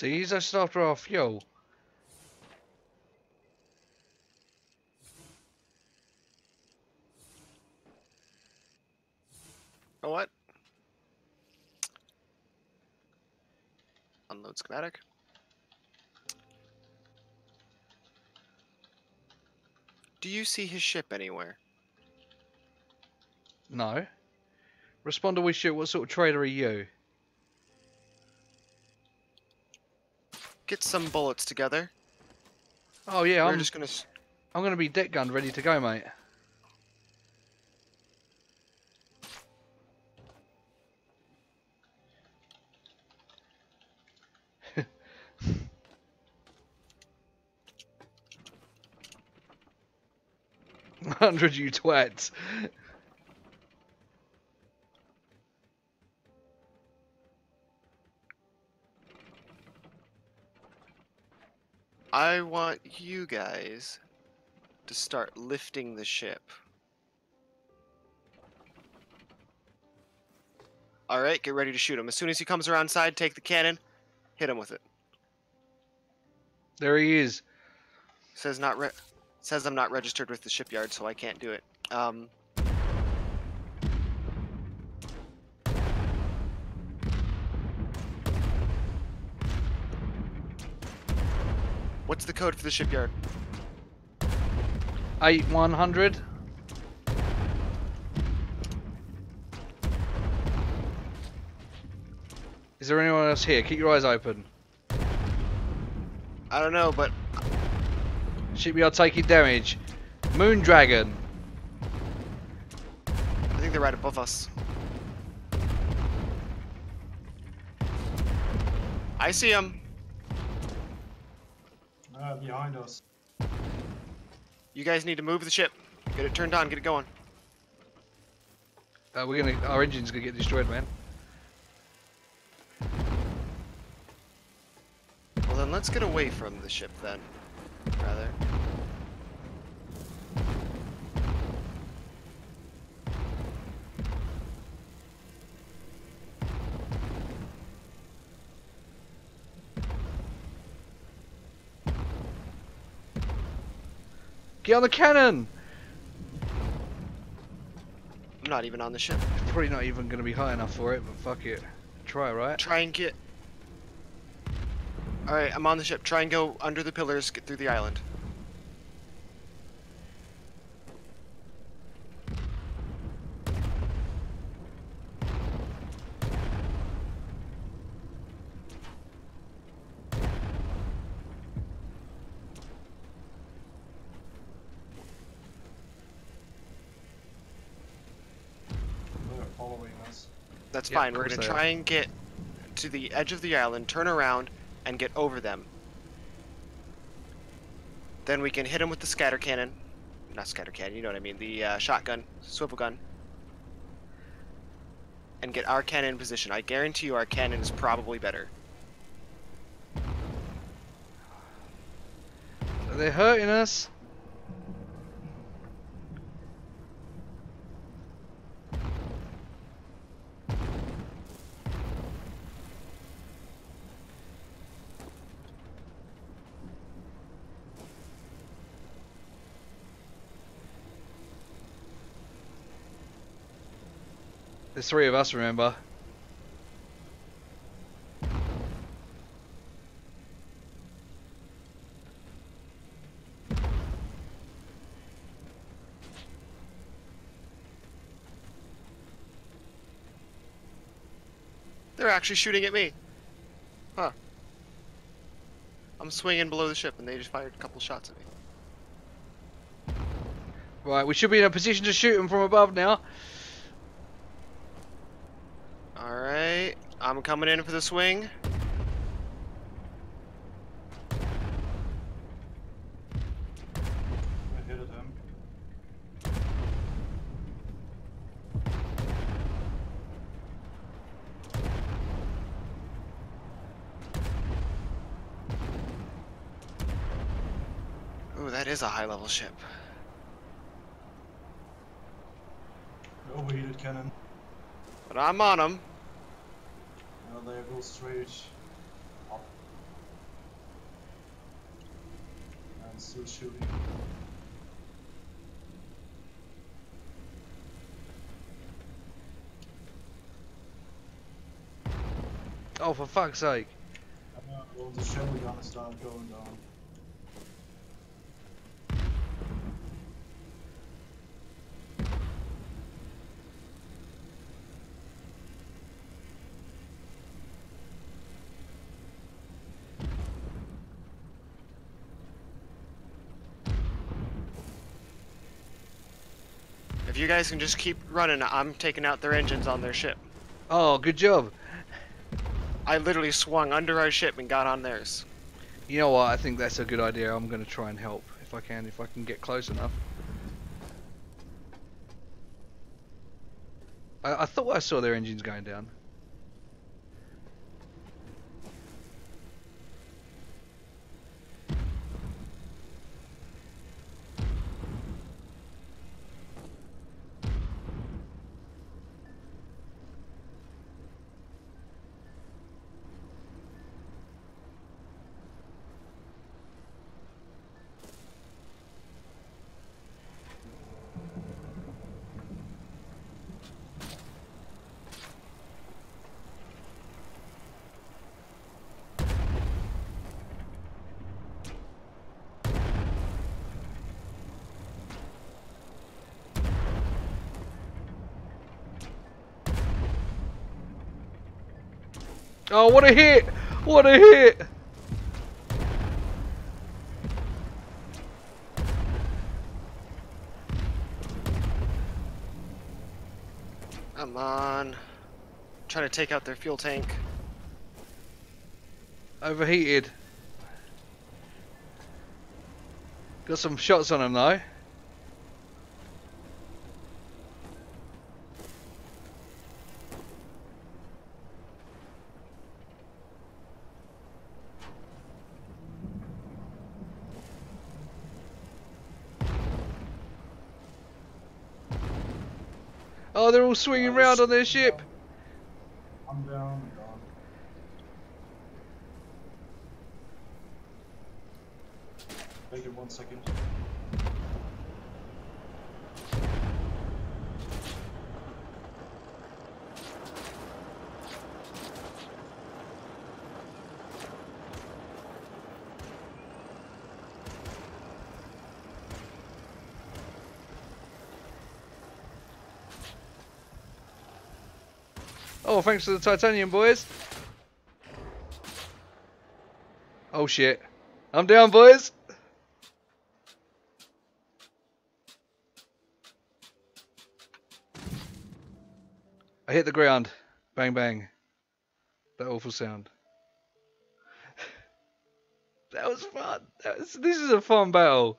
See, he's just after our fuel. Oh, what? Unload schematic. Do you see his ship anywhere? No. Respond to we shoot. What sort of trader are you? Get some bullets together. Oh yeah, We're I'm just gonna. gonna be deck gunned, ready to go, mate. 100 you twats. I want you guys to start lifting the ship. Alright, get ready to shoot him. As soon as he comes around side, take the cannon, hit him with it. There he is. Says I'm not registered with the shipyard, so I can't do it. What's the code for the shipyard? 8100. Is there anyone else here? Keep your eyes open. I don't know, but Shipyard taking damage. Moon Dragon. I think they're right above us. I see him. Behind us. You guys need to move the ship. Get it turned on, get it going. Our engine's gonna get destroyed, man. Well then let's get away from the ship then, rather. Get on the cannon! I'm not even on the ship. It's probably not even gonna be high enough for it, but fuck it. Try, right? Try and get... Alright, I'm on the ship. Try and go under the pillars, get through the island. They're following us. That's Yeah, fine. of We're course gonna they try are. and get to the edge of the island, turn around, and get over them. Then we can hit them with the scatter cannon. Not scatter cannon, you know what I mean. The shotgun, swivel gun. And get our cannon in position. I guarantee you our cannon is probably better. Are they hurting us? There's 3 of us, remember? They're actually shooting at me. Huh. I'm swinging below the ship and they just fired a couple shots at me. Right, we should be in a position to shoot them from above now. Alright, I'm coming in for the swing. I hit him. Ooh, that is a high level ship. Overheated cannon. But I'm on them. Now they go straight up. still shooting. Oh, for fuck's sake. Well, the shell gun started going down. If you guys can just keep running, I'm taking out their engines on their ship. Oh, good job. I literally swung under our ship and got on theirs. You know what? I think that's a good idea. I'm going to try and help if I can get close enough. I thought I saw their engines going down. Oh, what a hit! What a hit! Come on. Trying to take out their fuel tank. Overheated. Got some shots on him though. Oh, they're all swinging round on their ship. I'm down, I'm gone. Take it 1 second. Oh, thanks to the titanium, boys. Oh shit. I'm down, boys. I hit the ground. Bang, bang. That awful sound. That was fun. This is a fun battle.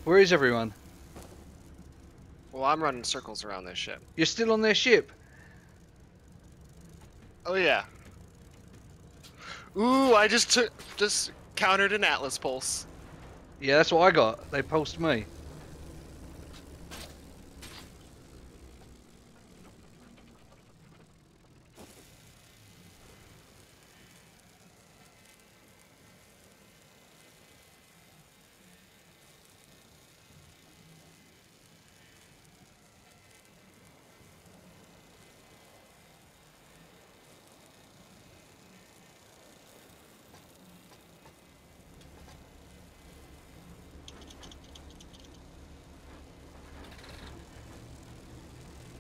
Where is everyone? Well, I'm running circles around this ship. You're still on their ship. Oh yeah. Ooh, I just countered an Atlas pulse. Yeah, that's what I got. They pulsed me.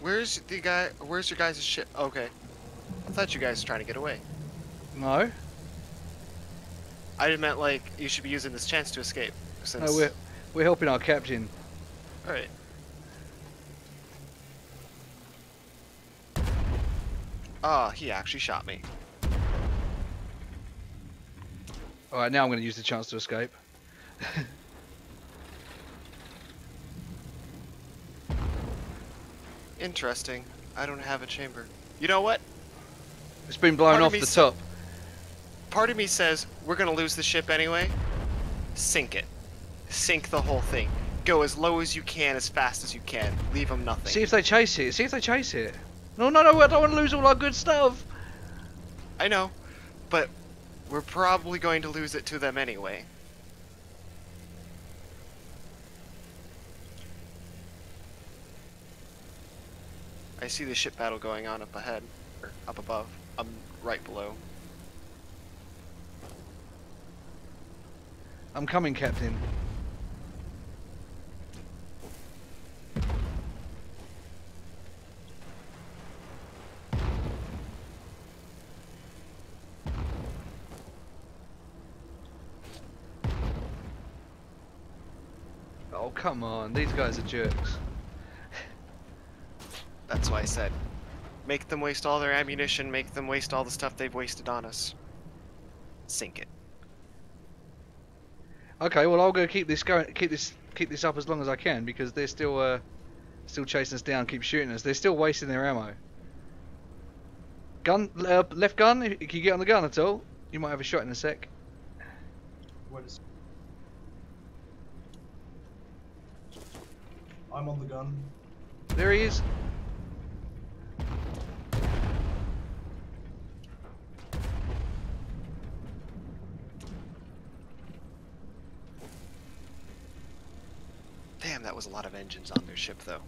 Where's the guy? Where's your guys' ship? Okay. I thought you guys were trying to get away. No. I just meant like you should be using this chance to escape. Since... No, we're helping our captain. All right. Ah, he actually shot me. Alright, now I'm going to use the chance to escape. Interesting. I don't have a chamber. You know what? It's been blown Part of off me the s- top. Part of me says we're gonna lose the ship anyway. Sink it. Sink the whole thing. Go as low as you can, as fast as you can. Leave them nothing. See if they chase it. See if they chase it. No, no, no, I don't want to lose all our good stuff. I know, but we're probably going to lose it to them anyway. I see the ship battle going on up ahead, or up above. I'm right below. I'm coming, Captain. Oh, come on. These guys are jerks. That's why I said, make them waste all their ammunition, make them waste all the stuff they've wasted on us. Sink it. Okay, well I'll go keep this going, keep this up as long as I can because they're still chasing us down, keep shooting us. They're still wasting their ammo. Gun, left gun. If you get on the gun at all, you might have a shot in a sec. Wait a sec. I'm on the gun. There he is. Damn, that was a lot of engines on their ship, though.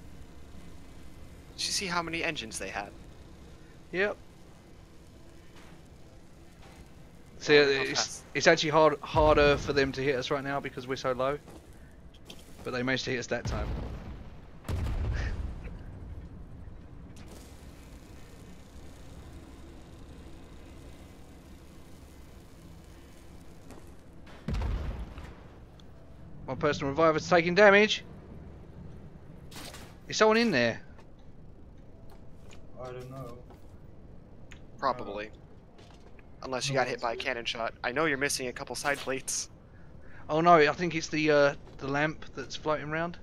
Did you see how many engines they had? Yep. See, it's actually harder for them to hit us right now because we're so low. But they managed to hit us that time. My personal reviver's taking damage. Is someone in there? I don't know. Probably. Unless you got hit by a cannon shot. I know you're missing a couple side plates. Oh no, I think it's the lamp that's floating around.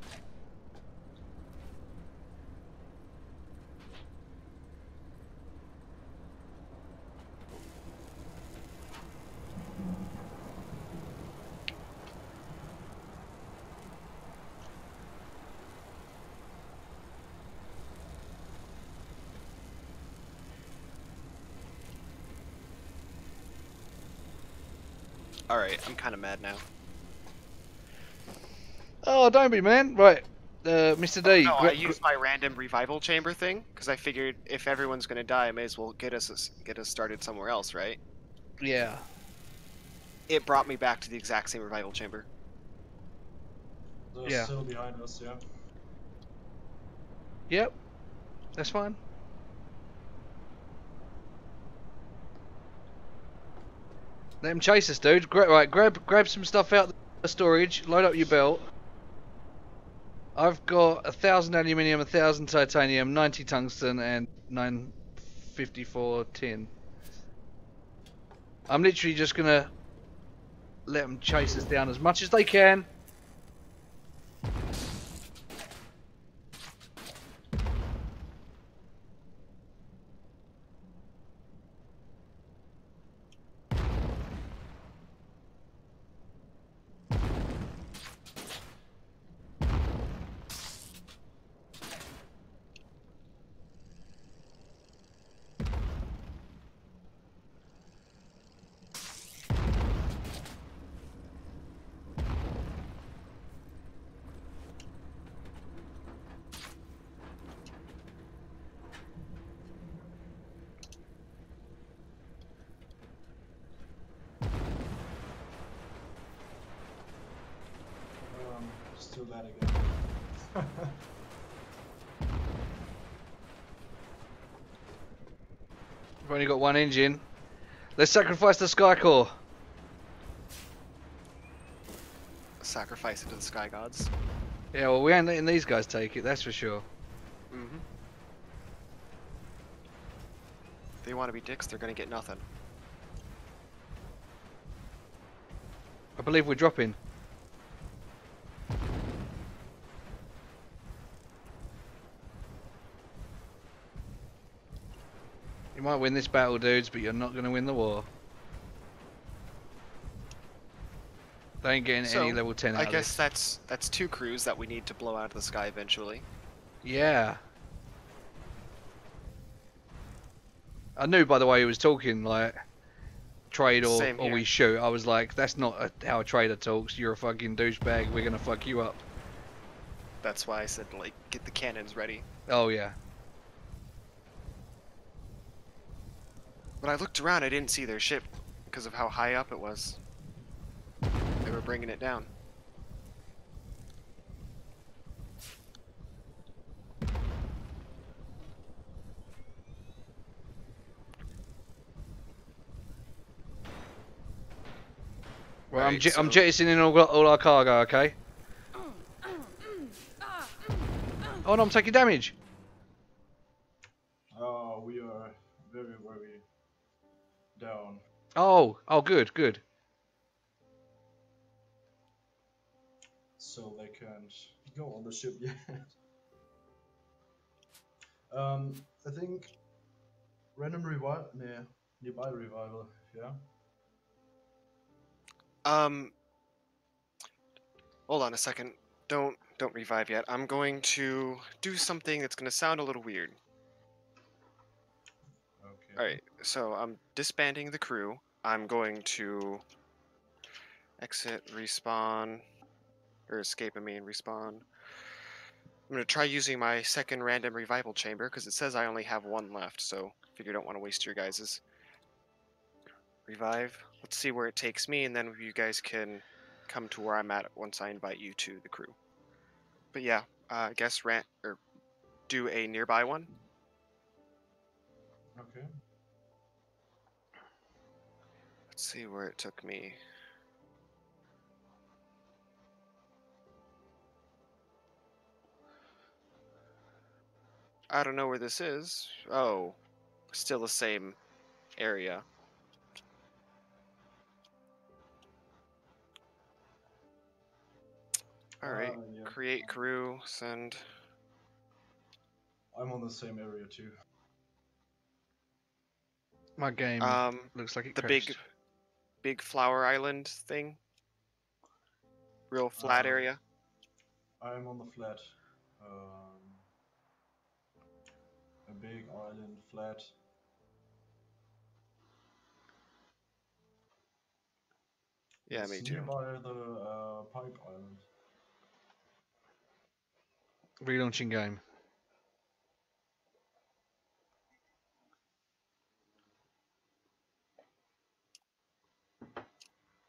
Alright, I'm kind of mad now. Oh, don't be, man. Right, Mr. D. No, I used my random revival chamber thing, because I figured if everyone's gonna die, I may as well get us started somewhere else, right? Yeah. It brought me back to the exact same revival chamber. They're Yeah. still behind us, yeah. Yep. That's fine. Let them chase us, dude. Grab some stuff out of the storage. Load up your belt. I've got 1,000 aluminium, 1,000 titanium, 90 tungsten, and 954 tin. I'm literally just gonna let them chase us down as much as they can. Just do that again. We've only got one engine. Let's sacrifice the Skycore. Sacrifice it to the sky gods. Yeah, well, we ain't letting these guys take it, that's for sure. Mm-hmm. They want to be dicks, they're gonna get nothing. I believe we're dropping. You might win this battle, dudes, but you're not going to win the war. They ain't getting So, any level 10 out I of guess this. that's 2 crews that we need to blow out of the sky eventually. Yeah. I knew by the way he was talking, like, trade or Same here. we shoot. I was like, that's not how a trader talks. You're a fucking douchebag. We're going to fuck you up. That's why I said, like, get the cannons ready. Oh, yeah. When I looked around, I didn't see their ship because of how high up it was. They were bringing it down. Well, Right, I'm so- jettisoning all our cargo, okay? Oh no, I'm taking damage. We are very, very down. Oh, good, good. So they can't go on the ship yet. I think random revival, nearby revival, yeah. Hold on a second. Don't revive yet. I'm going to do something that's going to sound a little weird. Okay. Alright, so I'm disbanding the crew. I'm going to exit, respawn, or escape, I mean, respawn. I'm going to try using my second random revival chamber, because it says I only have 1 left, so figure I don't want to waste your guys's. Revive. Let's see where it takes me, and then you guys can come to where I'm at once I invite you to the crew. But yeah, I guess do a nearby one. Okay. Let's see where it took me. I don't know where this is. Oh, still the same area. Alright, Yeah. create crew, send. I'm on the same area too. My game looks like it The crashed. big flower island thing. Real flat area. I'm on the flat. A big island, flat. Yeah, It's me too. nearby the pipe island. Relaunching game.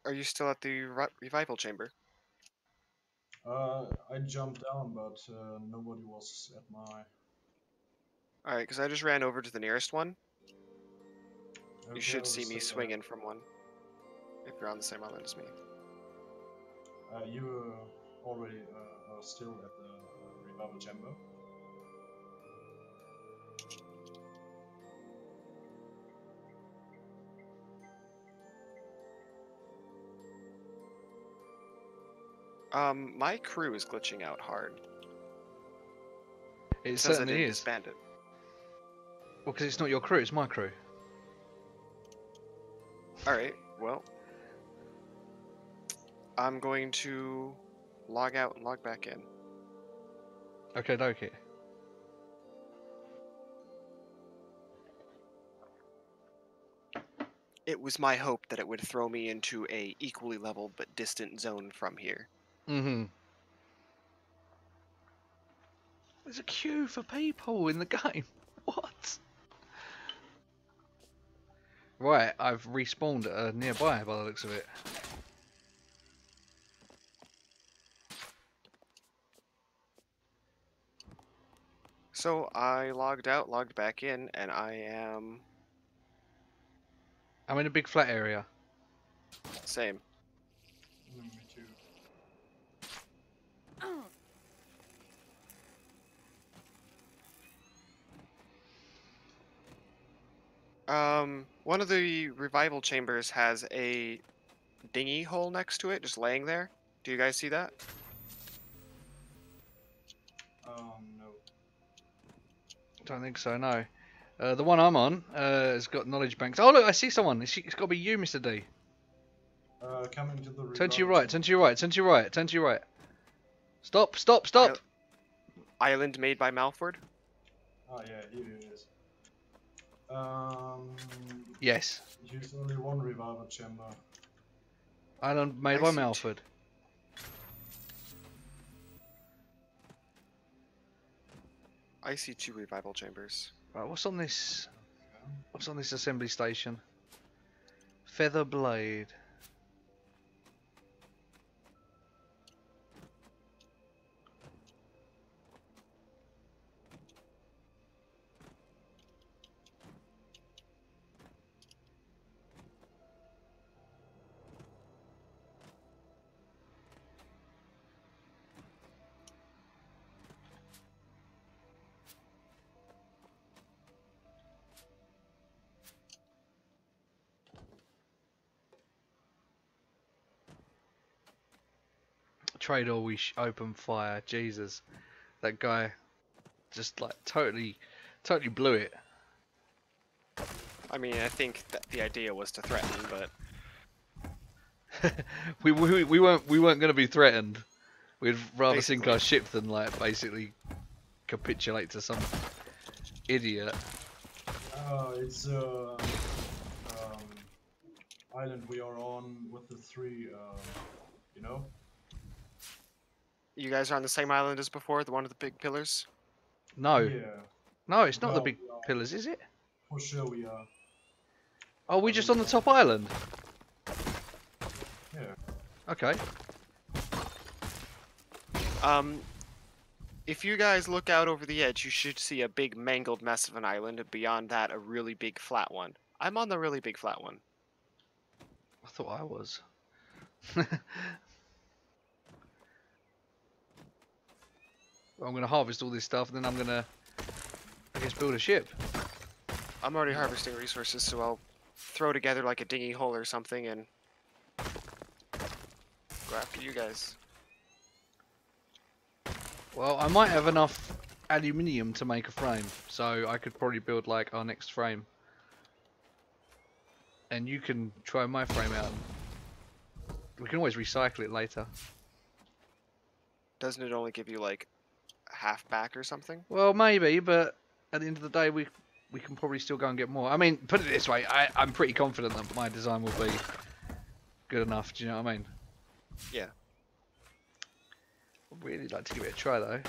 Are you still at the revival chamber? I jumped down, but nobody was at my. Alright, because I just ran over to the nearest one. Okay, You should I'll see just me stay swing in from one. If you're on the same island as me. there. You already are still at the revival chamber. My crew is glitching out hard. It It says I certainly didn't is. disband it. Well, because it's not your crew, it's my crew. Alright, well. I'm going to log out and log back in. Okay, dokie. It was my hope that it would throw me into a equally leveled but distant zone from here. Mm-hmm. There's a queue for people in the game. What? Right, I've respawned nearby by the looks of it. So I logged out, logged back in, and I am I'm in a big flat area. same. Me too. One of the revival chambers has a dinghy hull next to it, just laying there. Do you guys see that? No. Don't think so. No. The one I'm on has got knowledge banks. Oh look, I see someone. It's got to be you, Mr. D. Coming to the Turn to your revival right. Turn to your right. Turn to your right. Turn to your right. Stop! Stop! Stop! Island made by Malford? Ah, yeah, here it is. Yes. Use only one revival chamber. Island made I by see Malford. I see 2 revival chambers. Right. What's on this? Okay. What's on this assembly station? Feather blade. Trade or we open fire. Jesus, that guy just like totally blew it. I mean, I think that the idea was to threaten, but we weren't going to be threatened. We'd rather sink Basically. our ship than like basically capitulate to some idiot. It's island we are on with the 3, you know? you guys are on the same island as before, the one with the big pillars? No, Yeah, no, it's not the No, big we are. pillars, is it? for sure we are. Oh, we're I just mean, on the top island. Yeah. Okay. If you guys look out over the edge, you should see a big mangled mess of an island, and beyond that, a really big flat one. I'm on the really big flat one. I thought I was. I'm gonna harvest all this stuff, and then I'm gonna, I guess, build a ship. I'm already harvesting resources, so I'll throw together like a dinghy hull or something and go after you guys. Well, I might have enough aluminium to make a frame, so I could probably build like our next frame. And you can try my frame out. We can always recycle it later. Doesn't it only give you like half back or something? Well, maybe, but at the end of the day, we can probably still go and get more. I mean, put it this way, I'm pretty confident that my design will be good enough. Do you know what I mean? Yeah. I'd really like to give it a try, though.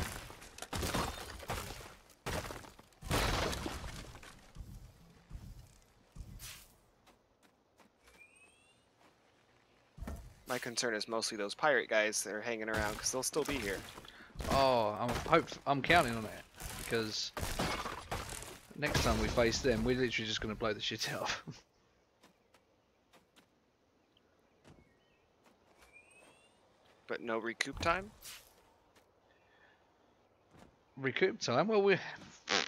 My concern is mostly those pirate guys that are hanging around, because they'll still be here. Oh, I'm counting on it, because next time we face them, we're literally just going to blow the shit up. But no recoup time? Recoup time? Well, we're... I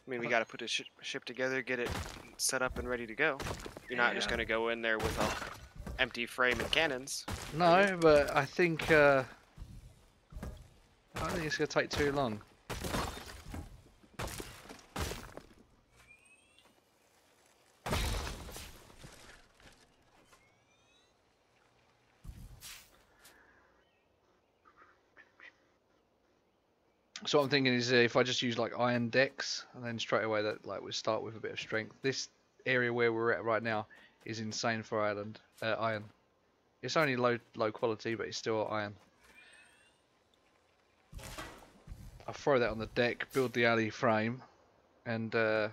mean, we gotta put a ship together, get it set up and ready to go. You're not just Yeah. gonna go in there with a empty frame and cannons. No, but I think it's going to take too long. So what I'm thinking is if I just use like iron decks, and then straight away that like we start with a bit of strength. This area where we're at right now is insane for iron. It's only low quality, but it's still iron. I'll throw that on the deck, build the alley frame, and we'll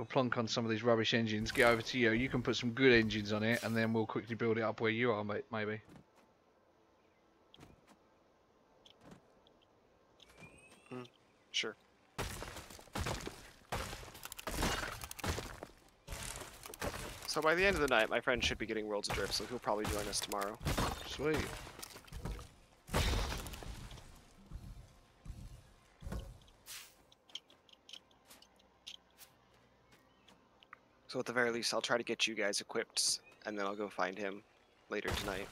plonk on some of these rubbish engines. Get over to you. You can put some good engines on it, and then we'll quickly build it up where you are, mate. Maybe. Sure. So by the end of the night, my friend should be getting Worlds Adrift, so he'll probably join us tomorrow. Sweet. So So at the very least, I'll try to get you guys equipped, and then I'll go find him later tonight.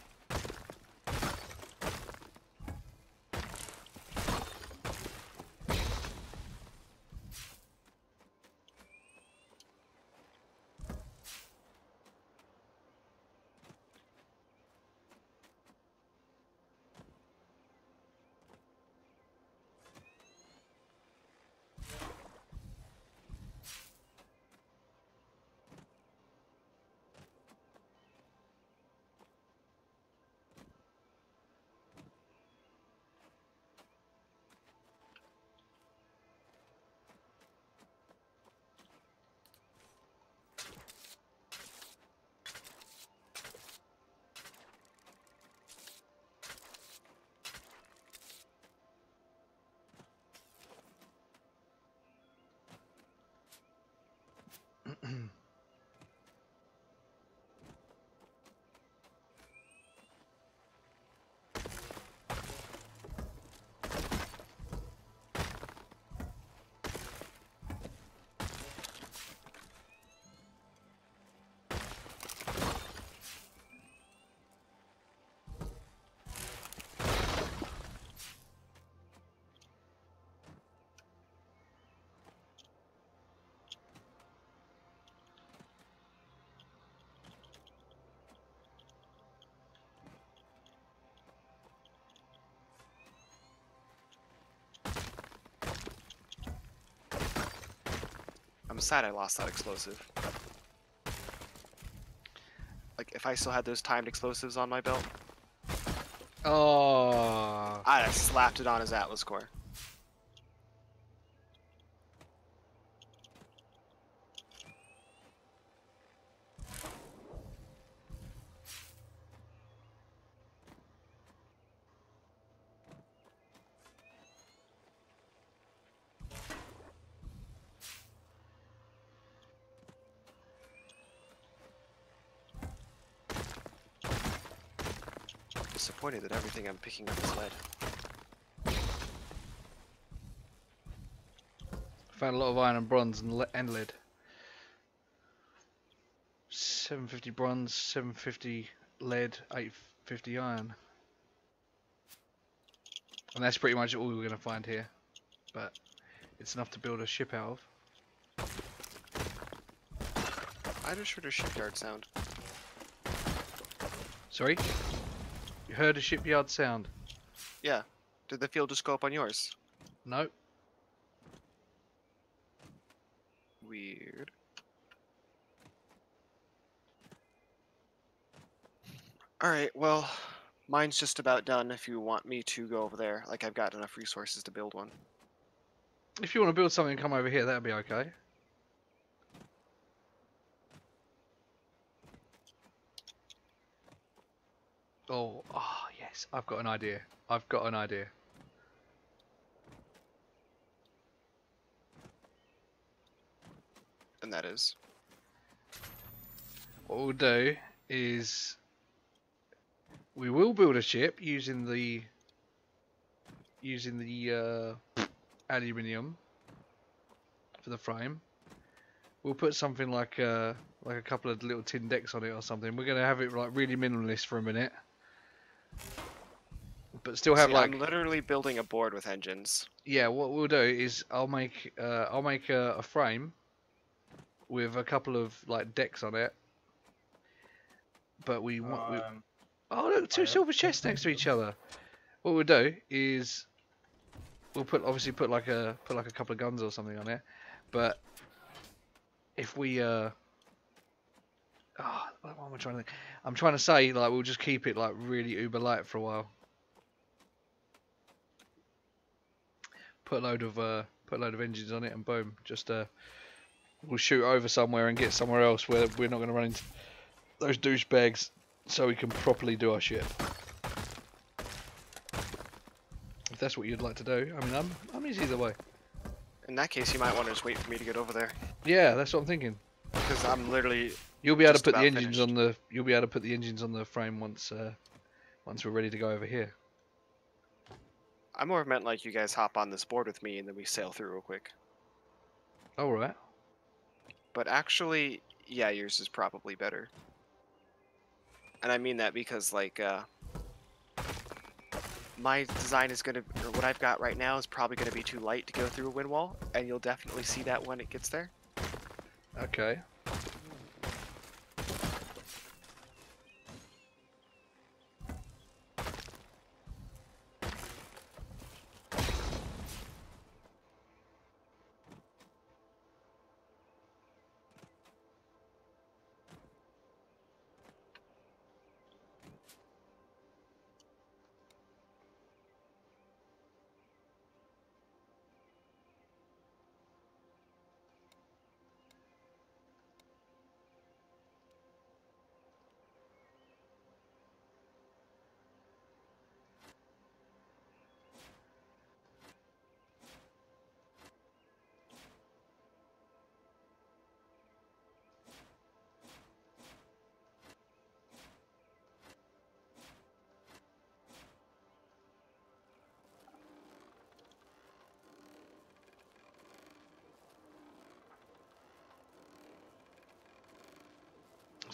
I'm sad I lost that explosive. Like, if I still had those timed explosives on my belt, Oh. I'd have slapped it on his Atlas core. Disappointed that everything I'm picking up is lead. Found a lot of iron and bronze and lead. 750 bronze, 750 lead, 850 iron. And that's pretty much all we're going to find here. But it's enough to build a ship out of. I just heard a shipyard sound. Sorry? You heard a shipyard sound? Yeah. Did the field just go up on yours? No. Weird. Alright, well, mine's just about done if you want me to go over there. Like, I've got enough resources to build one. If you want to build something and come over here, that'd be okay. Oh, yes, I've got an idea. I've got an idea. And that is? What we'll do is we will build a ship using the aluminium for the frame. We'll put something like a couple of little tin decks on it or something. We're gonna have it like really minimalist for a minute, but still have See, like. I'm literally building a board with engines. Yeah, what we'll do is I'll make a frame with a couple of like decks on it. But we want. Oh look, two silver chests next to each other. What we'll do is we'll obviously put like a couple of guns or something on it. But if we what am I trying to think? I'm trying to say like we'll just keep it like really uber light for a while. Put a load of engines on it and boom, just we'll shoot over somewhere and get somewhere else where we're not going to run into those douchebags, so we can properly do our shit. If that's what you'd like to do, I mean, I'm easy either way. In that case, you might want to just wait for me to get over there. Yeah, that's what I'm thinking. Because I'm literally. You'll be able to just put the about engines finished. on the. You'll be able to put the engines on the frame once we're ready to go over here. I more meant like you guys hop on this board with me and then we sail through real quick. All right. But actually, yeah, yours is probably better. And I mean that because, like, my design is gonna, or what I've got right now is probably gonna be too light to go through a wind wall, and you'll definitely see that when it gets there. Okay.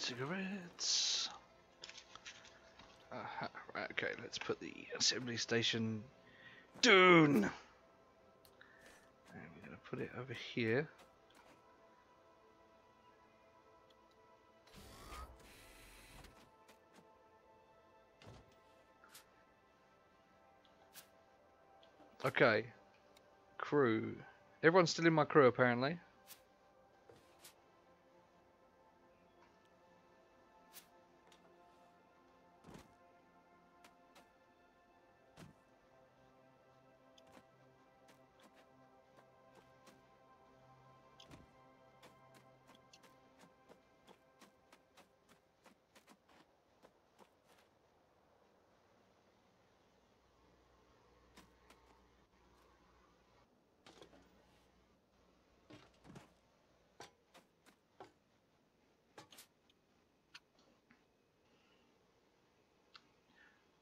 Cigarettes. Right, okay, let's put the assembly station down. And we're going to put it over here. Okay. Crew. Everyone's still in my crew apparently.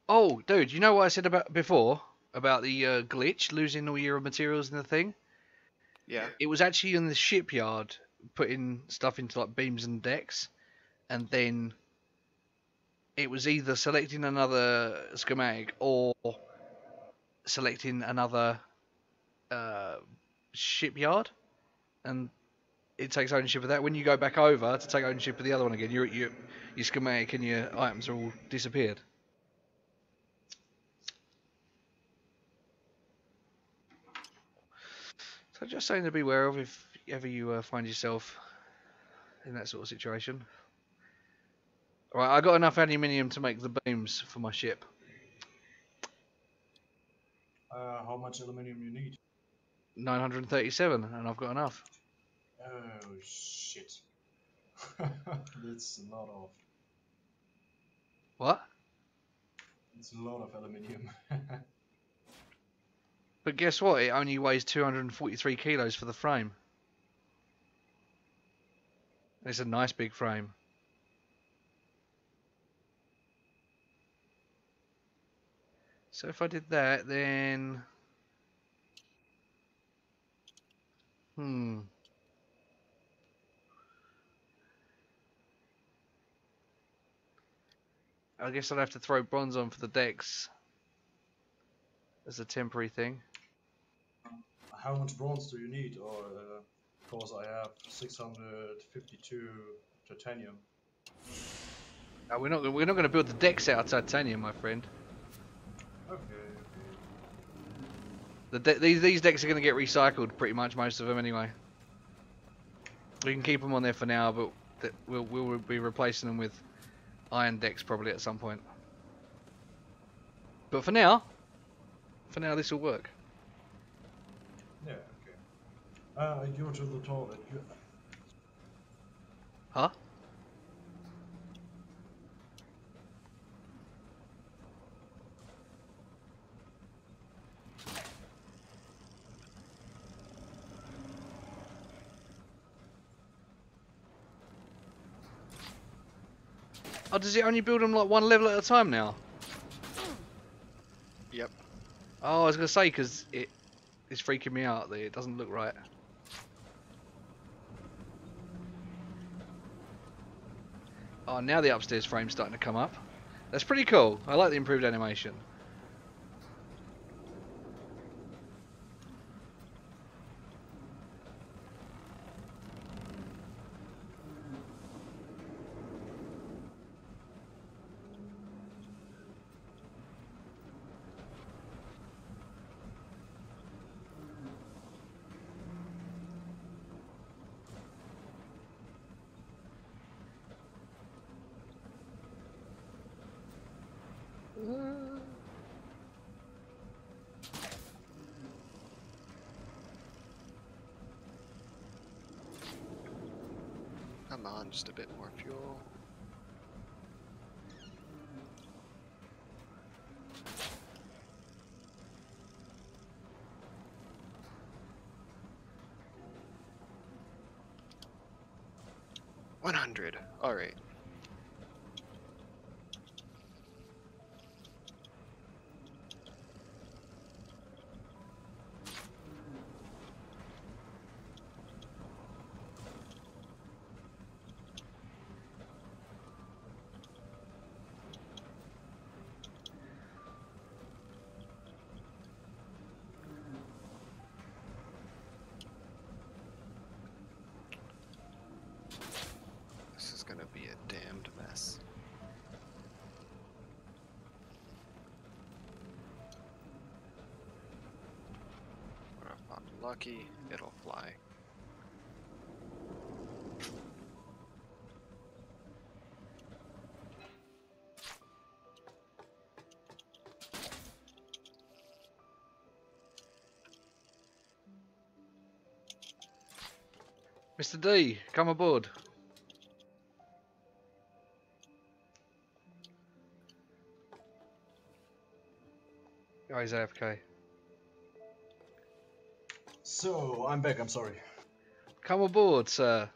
Oh, dude, you know what I said about before? About the glitch, losing all your materials in the thing? Yeah. It was actually in the shipyard, putting stuff into like beams and decks, and then it was either selecting another schematic or selecting another shipyard, and it takes ownership of that. When you go back over to take ownership of the other one again, your schematic and your items are all disappeared. So just something to be aware of if ever you find yourself in that sort of situation. Alright, I got enough aluminium to make the beams for my ship. How much aluminium you need? 937, and I've got enough. Oh shit. That's a lot of. What? It's a lot of aluminium. But guess what? It only weighs 243 kilos for the frame. It's a nice big frame. So if I did that, then... I guess I'd have to throw bronze on for the decks as a temporary thing. How much bronze do you need? Or because I have 652 titanium. We're not going to build the decks out of titanium, my friend. Okay. These decks are going to get recycled, pretty much most of them anyway. We can keep them on there for now, but we'll be replacing them with iron decks probably at some point. But for now this will work. Yeah. Okay. You're to the toilet. Huh? Oh, does it only build them like one level at a time now? Yep. Oh, I was going to say, because it's freaking me out that it doesn't look right. Oh, now the upstairs frame's starting to come up. That's pretty cool. I like the improved animation. Come on, just a bit more fuel. $100. All right. This is gonna be a damned mess. But if I'm lucky, it'll fly. Mr. D, come aboard. Oh, he's AFK. So, I'm back, I'm sorry. Come aboard, sir.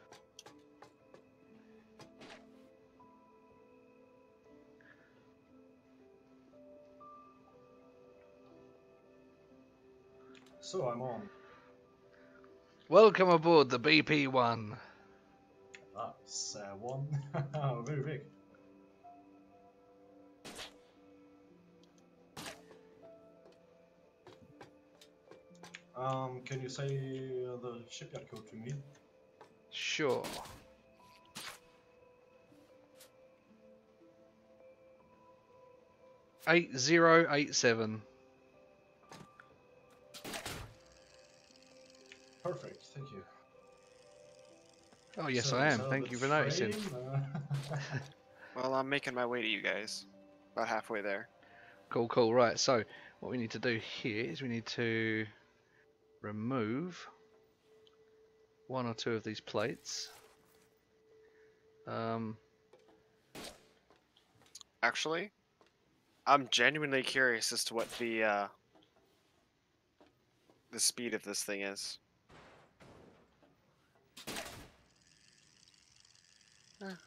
So, I'm on. Welcome aboard the BP-1. That's one. Very big. Can you say the shipyard code to me? Sure. $8087. Perfect, thank you. Oh yes, So, I is am. that Thank the you for noticing. train? Well, I'm making my way to you guys. About halfway there. Cool, cool. Right. So what we need to do here is we need to remove one or two of these plates. Actually, I'm genuinely curious as to what the speed of this thing is.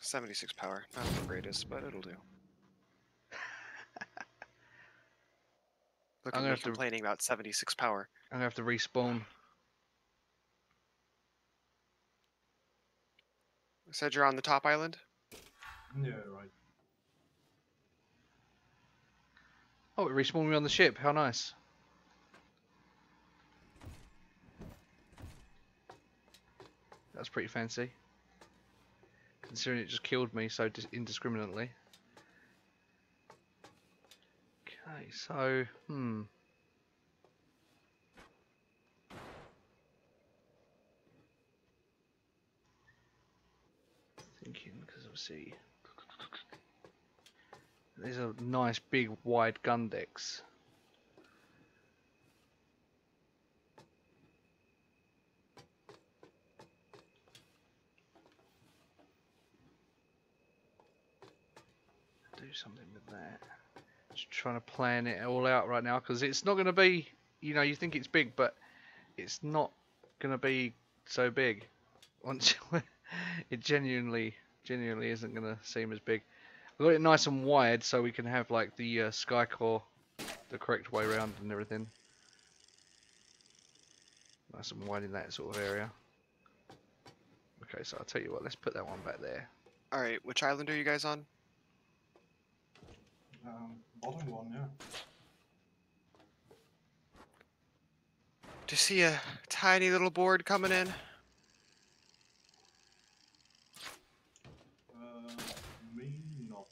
76 power, not the greatest, but it'll do. Look I'm at gonna me have to- complaining about 76 power. I'm gonna have to respawn. Said you're on the top island? Yeah, right. Oh, it respawned me on the ship. How nice. That's pretty fancy. Considering it just killed me so indiscriminately. Okay, so, thinking, because obviously there's a nice big wide gun decks. Do something with that. Just trying to plan it all out right now because it's not going to be, you know, you think it's big, but it's not going to be so big. Once it genuinely isn't going to seem as big. I've got it nice and wide so we can have like the sky core the correct way around and everything. Nice and wide in that sort of area. Okay, so I'll tell you what, let's put that one back there. Alright, which island are you guys on? Bottom one, yeah. Do you see a tiny little board coming in? Me not.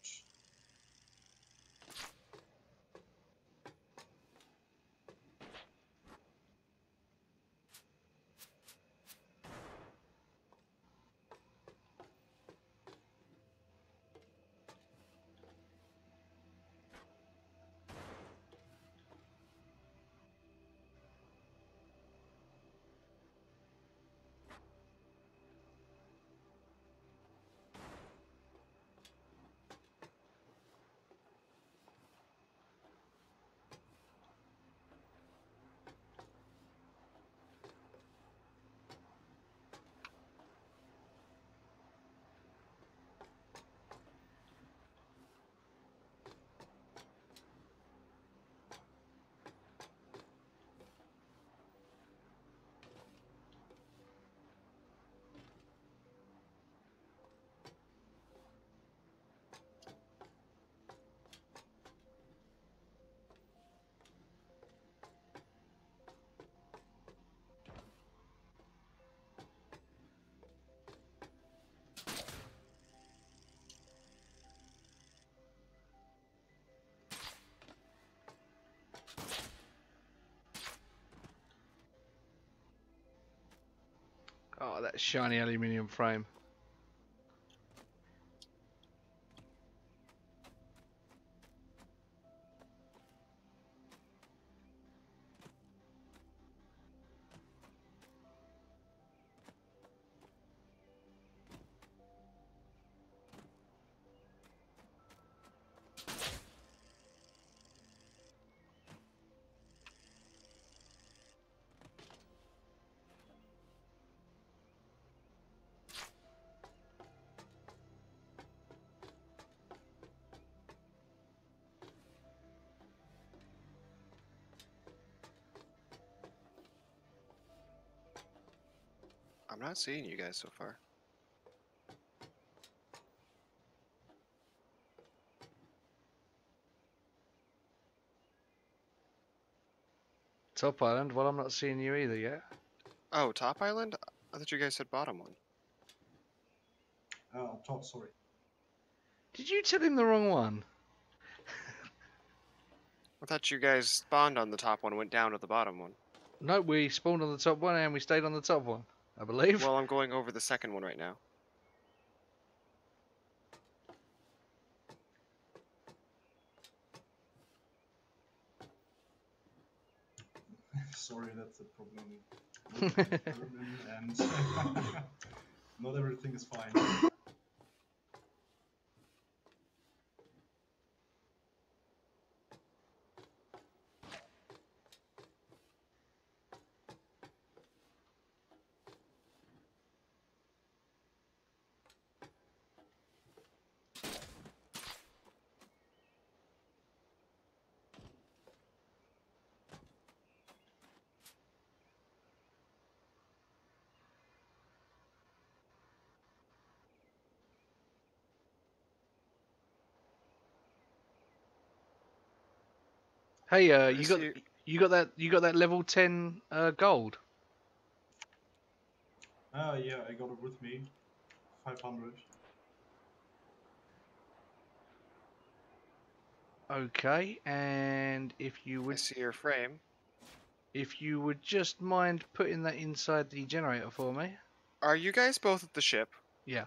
Oh, that shiny aluminium frame. I'm not seeing you guys so far. Top island. Well, I'm not seeing you either yet. Oh, top island? I thought you guys said bottom one. On top, sorry. Did you tell him the wrong one? I thought you guys spawned on the top one and went down to the bottom one. No, we spawned on the top one and we stayed on the top one, I believe. Well, I'm going over the second one right now. Sorry, that's a problem. With German and not everything is fine. Hey, I you see- got that level 10 gold. Yeah, I got it with me. 500. Okay, and I see your frame. if you would just mind putting that inside the generator for me. Are you guys both at the ship? Yeah.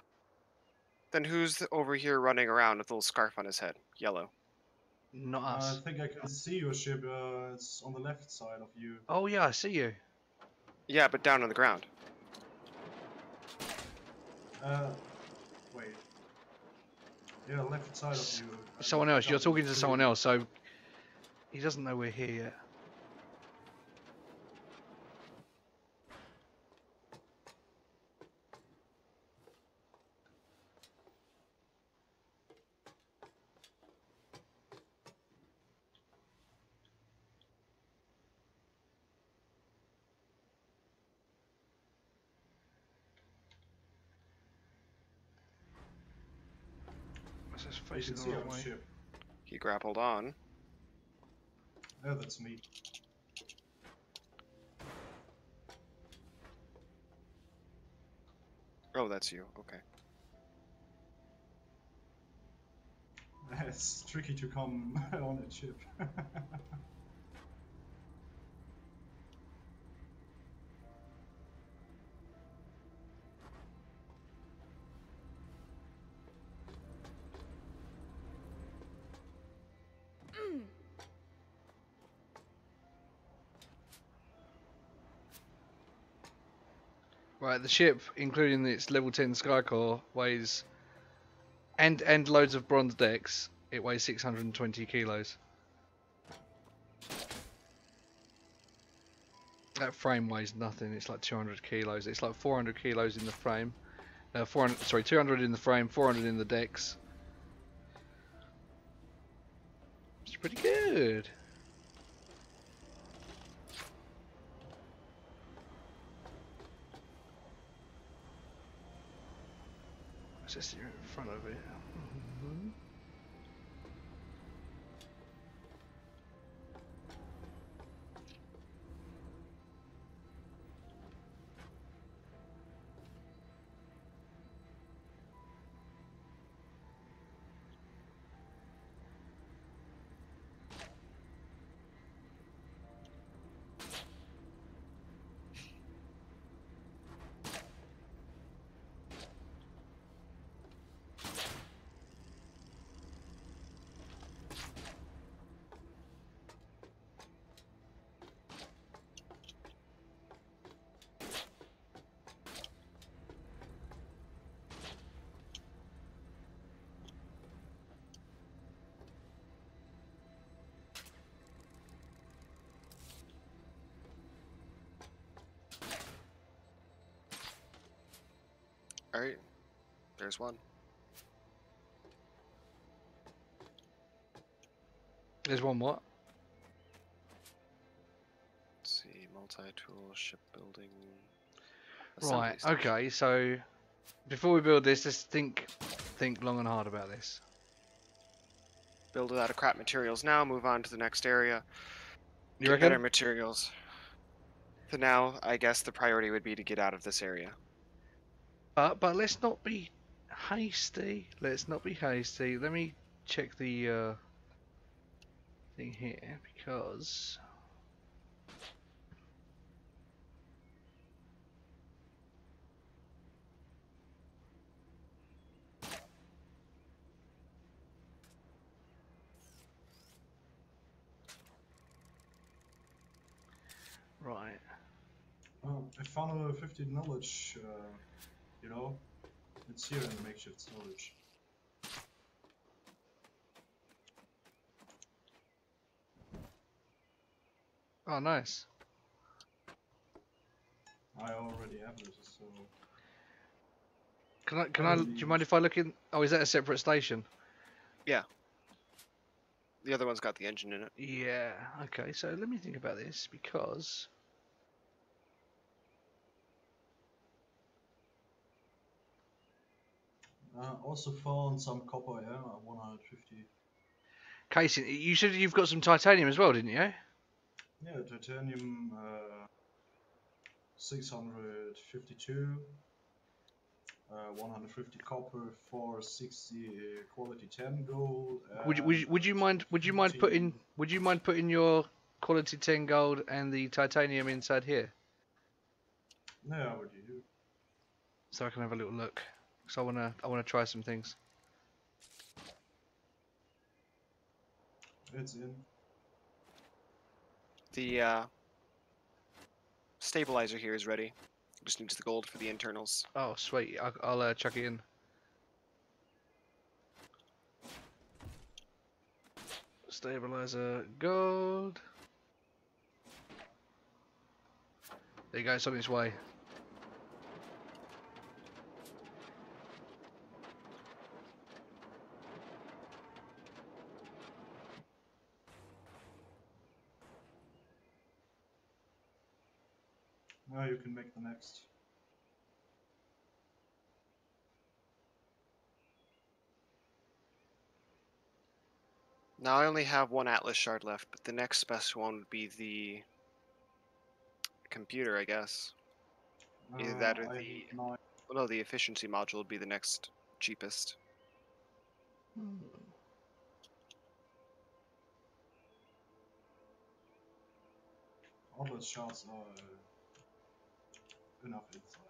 Then who's over here running around with a little scarf on his head? Yellow. Not I us. think I can see your ship. It's on the left side of you. Oh yeah, I see you. Yeah, but down on the ground. Wait. Yeah, left side of you. Someone else. You're Jumping talking to through. someone else, so he doesn't know we're here yet. You facing can the see wrong on the way. ship. He grappled on. Oh, that's me. Oh, that's you. Okay. It's tricky to come on a ship. Right, the ship, including its level 10 Skycore, weighs and loads of bronze decks. It weighs 620 kilos. That frame weighs nothing. It's like 200 kilos. It's like 400 kilos in the frame. 200 in the frame, 400 in the decks. It's pretty good. It's just in front of it. All right. There's one. There's one what? Let's see. Multi-tool shipbuilding. Right, assembly station. okay, so before we build this, let's think long and hard about this. Build it out of crap materials now. Move on to the next area. You Get better reckon? materials. For now, I guess the priority would be to get out of this area. But let's not be hasty. Let's not be hasty. Let me check the thing here because right. I found a 50 knowledge, you know, it's here in the makeshift storage. Oh, nice. I already have this, so... Do you mind if I look in? Oh, is that a separate station? Yeah. The other one's got the engine in it. Yeah. Okay. So let me think about this because Also found some copper, yeah, 150. casing. You said you've got some titanium as well, didn't you? Yeah, titanium 652, 150 copper, 460 quality 10 gold. Would you mind 15. putting your quality 10 gold and the titanium inside here No, I already do. so I can have a little look? So I wanna try some things. It's in. The stabilizer here is ready. Just needs the gold for the internals. Oh, sweet. I'll chuck it in. Stabilizer gold. There you go. It's on its way. Now you can make the next. Now I only have one Atlas shard left, but the next best one would be the computer, I guess. Either that or I the... have 9. Well, no, the efficiency module would be the next cheapest. All those shards are enough inside.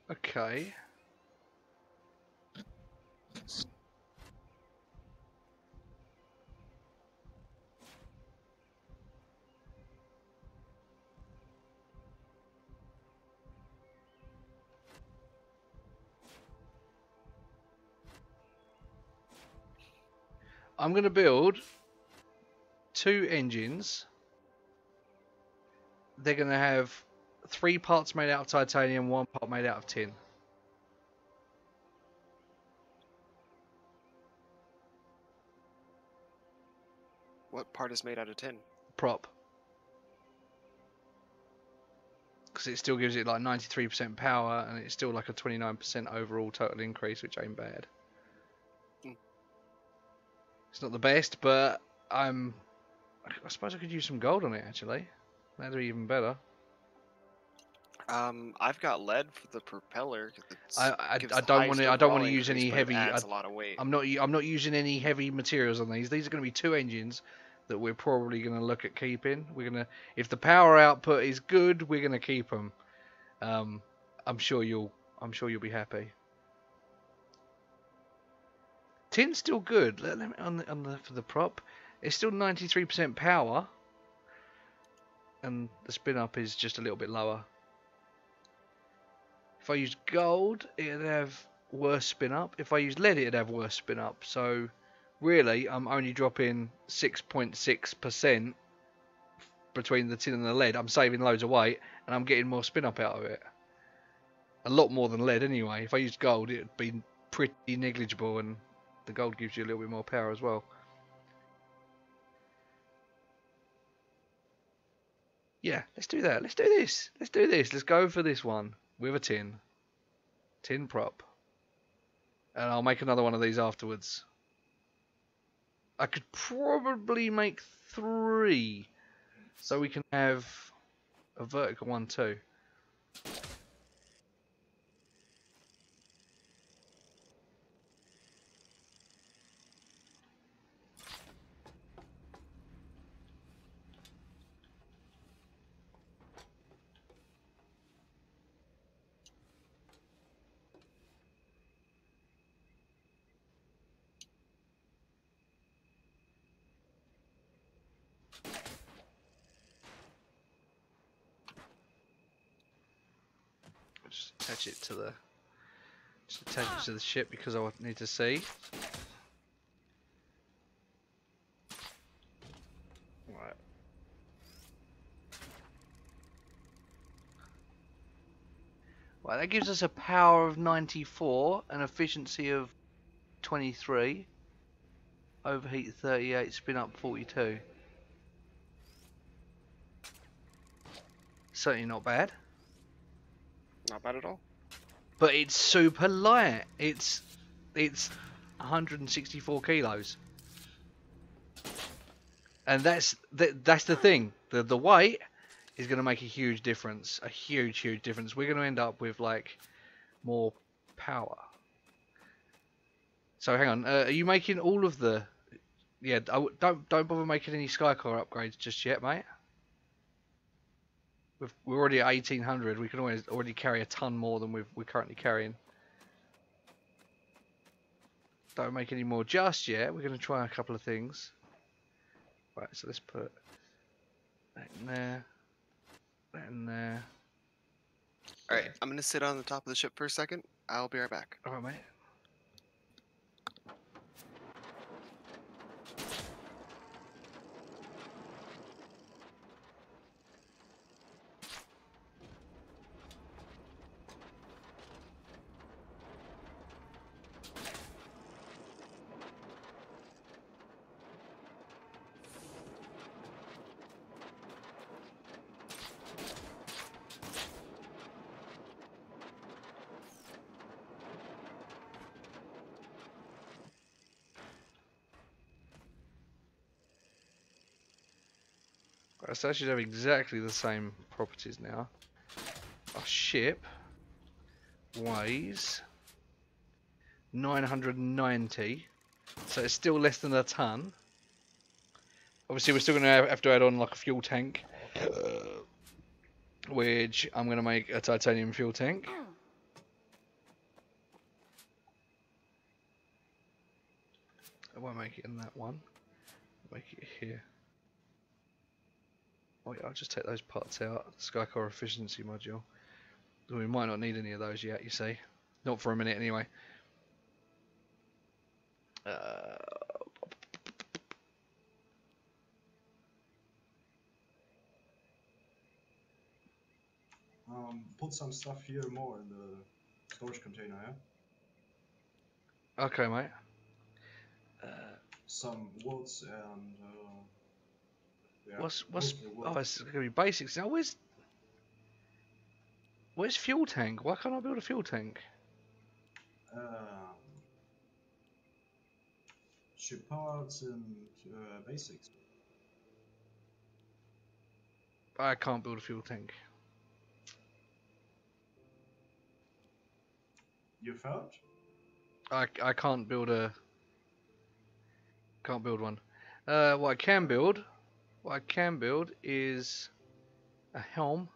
Okay. I'm going to build 2 engines. They're going to have 3 parts made out of titanium, 1 part made out of tin. What part is made out of tin? Prop. Because it still gives it like 93% power, and it's still like a 29% overall total increase, which ain't bad. It's not the best, but I suppose I could use some gold on it actually. That'd be even better. I've got lead for the propeller. I gives the don't want highest to. I don't want overall to use increase, any but it heavy. adds a lot of weight. I'm not using any heavy materials on these. These are going to be 2 engines that we're probably going to look at keeping. We're gonna, if the power output is good, we're going to keep them. I'm sure you'll be happy. Tin's still good. Let me for the prop. It's still 93% power, and the spin up is just a little bit lower. If I use gold, it'd have worse spin up. If I use lead, it'd have worse spin up. So really, I'm only dropping 6.6% between the tin and the lead. I'm saving loads of weight, and I'm getting more spin up out of it. A lot more than lead anyway. If I used gold, it'd be pretty negligible, and the gold gives you a little bit more power as well. Yeah, let's do that. Let's do this. Let's do this. Let's go for this one with a tin prop, and I'll make another one of these afterwards. I could probably make 3, so we can have a vertical one too. Just attach it to the ship because I need to see. Right. Well, that gives us a power of 94, an efficiency of 23, overheat 38, spin up 42. Certainly not bad. Not bad at all. But it's super light. It's 164 kilos. And that's the thing. The weight is going to make a huge difference. A huge difference. We're going to end up with like more power. So hang on. Are you making all of the? Yeah. Don't bother making any Skycar upgrades just yet, mate. We're already at 1800. We can already carry a ton more than we're currently carrying. Don't make any more just yet. We're going to try a couple of things. Right, so let's put that in there, that in there. Alright, I'm going to sit on the top of the ship for a second. I'll be right back. Alright, mate. Right, so I should have exactly the same properties now. Our ship weighs 990, so it's still less than a ton. Obviously, we're still going to have to add on like a fuel tank, which I'm going to make a titanium fuel tank. I won't make it in that one. I'll make it here. Oh yeah, I'll just take those parts out. Skycore efficiency module. We might not need any of those yet, you see. Not for a minute anyway. Put some stuff here more in the storage container, yeah? Okay, mate. Some woods and yeah, What's mostly wood. oh, it's gonna be basics now. Where's fuel tank? Why can't I build a fuel tank? Ship parts and basics. I can't build a fuel tank. You found? I can't build one. What I can build is a helm.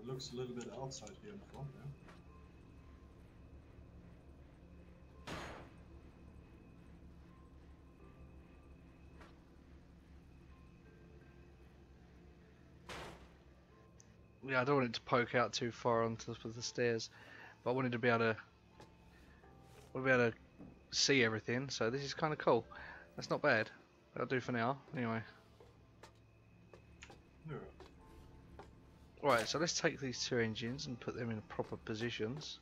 Looks a little bit outside here in front, yeah? Yeah, I don't want it to poke out too far onto the stairs, but I wanted to be able to see everything. So this is kind of cool. That's not bad. That'll do for now. Anyway. Yeah. Right, so let's take these two engines and put them in proper positions.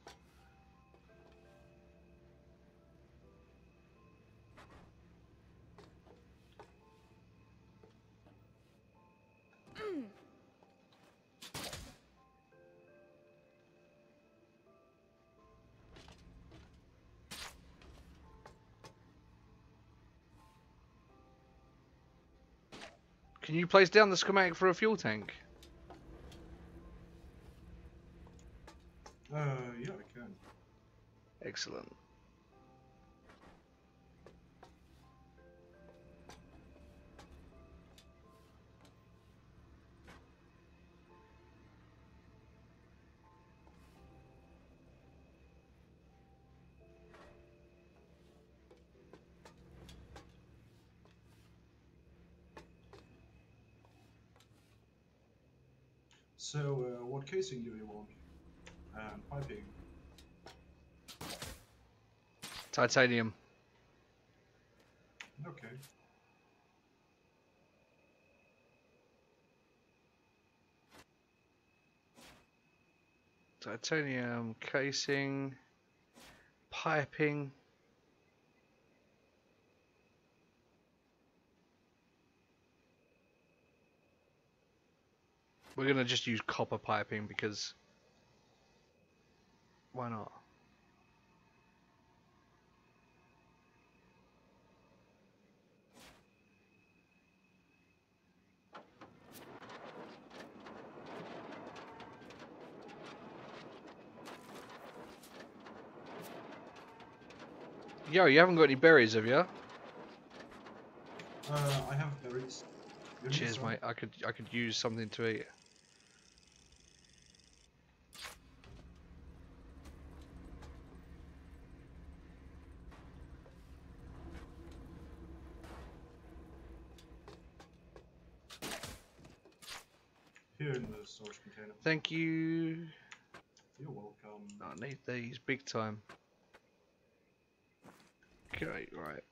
Can you place down the schematic for a fuel tank? Yeah, I can. Excellent. So, what casing do you want? And piping? Titanium. Okay. Titanium casing, piping. We're gonna just use copper piping because why not? Yo, you haven't got any berries, have you? I have berries. You need Cheers, some? mate. I could use something to eat. Here in the storage container. Thank you. You're welcome. I need these big time. Okay, right.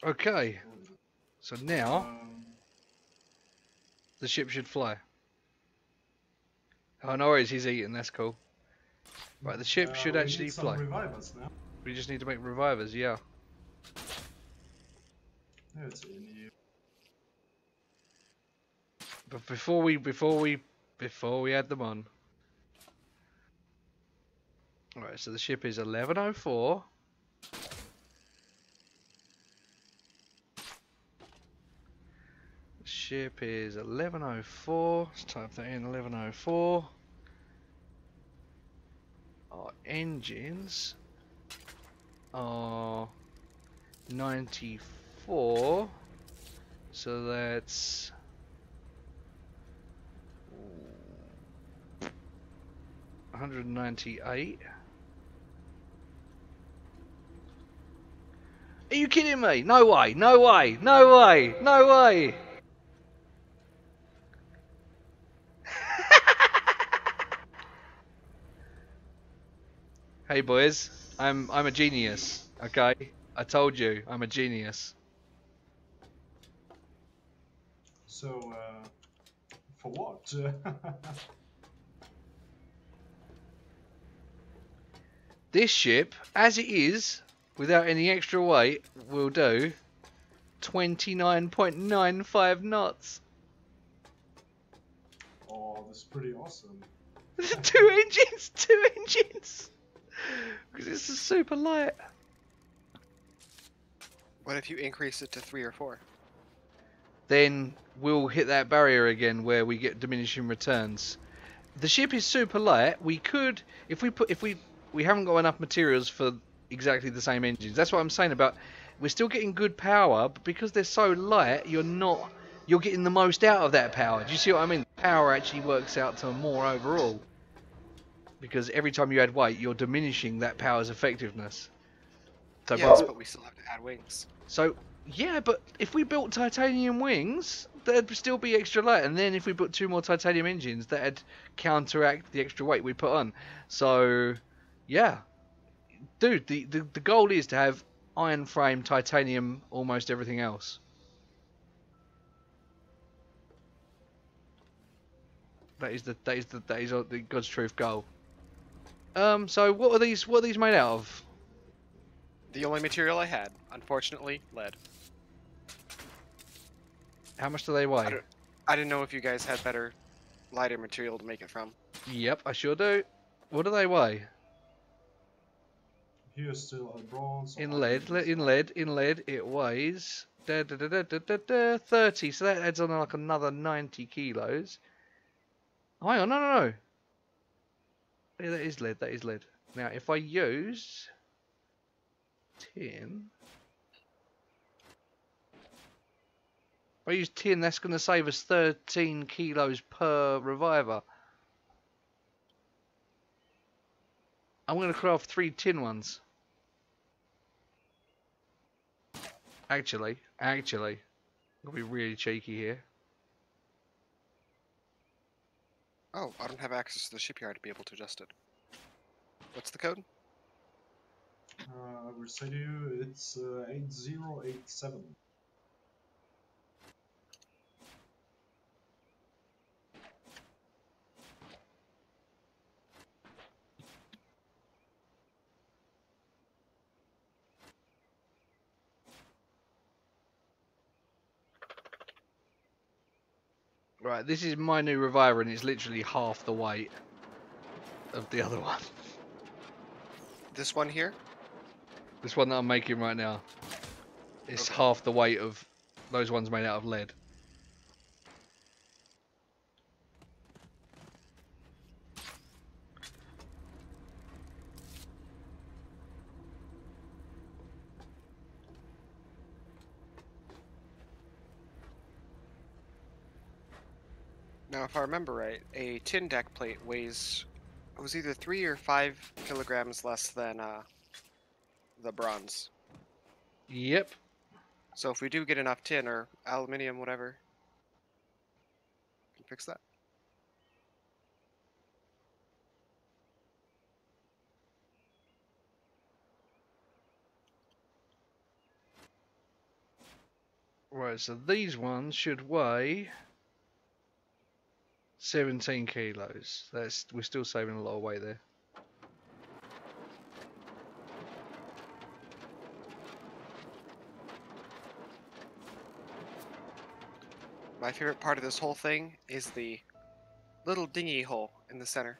Okay, so now the ship should fly. Oh, no worries, he's eating, that's cool. Right, the ship should actually fly. Revivers now. We just need to make revivers, yeah. Yeah, it's in here. But before we add them on. Alright, so the ship is 1104. The ship is 1104. Let's type that in, 1104. Our engines are 94. So that's 198. Are you kidding me? No way, no way, no way, no way. Hey boys, I'm a genius, okay? I told you, I'm a genius. So, for what? This ship, as it is, without any extra weight, will do 29.95 knots. Oh, this is pretty awesome. Two engines, two engines. Because it's a super light. What if you increase it to 3 or 4? Then we'll hit that barrier again where we get diminishing returns. The ship is super light. We could, if we haven't got enough materials for exactly the same engines. That's what I'm saying about we're still getting good power, but because they're so light, you're getting the most out of that power. Do you see what I mean? The power actually works out to more overall. Because every time you add weight, you're diminishing that power's effectiveness. So, Yes, but we still have to add wings. So, yeah, but if we built titanium wings, there'd still be extra light. And then if we put 2 more titanium engines, that'd counteract the extra weight we put on. So, yeah. Dude, the goal is to have iron frame, titanium, almost everything else. That is the God's truth goal. So what are these made out of? The only material I had, unfortunately, lead. How much do they weigh? I didn't know if you guys had better, lighter material to make it from. Yep, I sure do. What do they weigh? Here's still a bronze. In lead, it weighs 30. So that adds on like another 90 kilos. Oh, hang on, no. Yeah, that is lead. Now, if I use tin, if I use tin, that's going to save us 13 kilos per reviver. I'm going to craft 3 tin ones. Actually, I'm going to be really cheeky here. Oh, I don't have access to the shipyard to be able to adjust it. What's the code? I will say to you, it's 8087. Right, this is my new reviver and it's literally half the weight of the other one. This one here? This one that I'm making right now. It's half the weight of those ones made out of lead. Now, if I remember right, a tin deck plate weighs, it was either 3 or 5 kilograms less than the bronze. Yep. So if we do get enough tin or aluminium, whatever, we can fix that. Right, so these ones should weigh 17 kilos. We're still saving a lot of weight there. My favorite part of this whole thing is the little dinghy hole in the center.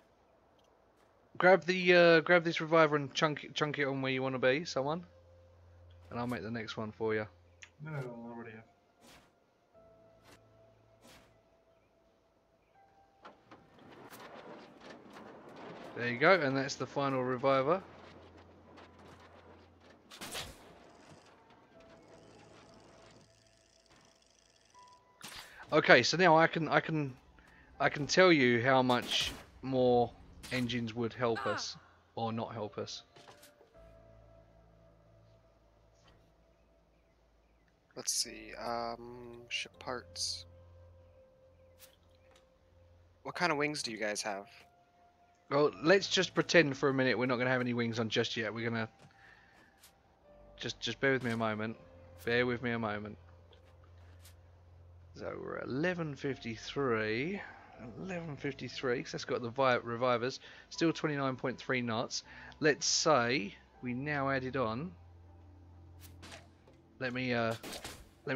Grab this reviver and chunk it on where you want to be, someone, and I'll make the next one for you. No, I already have. There you go, and that's the final reviver. Okay, so now I can tell you how much more engines would help us or not help us. Let's see. Ship parts. What kind of wings do you guys have? Well, let's just pretend for a minute we're not going to have any wings on just yet. We're going to just bear with me a moment. Bear with me a moment. So we're at 11:53. 11:53, because that's got the revivers. Still 29.3 knots. Let's say we now added on. Let me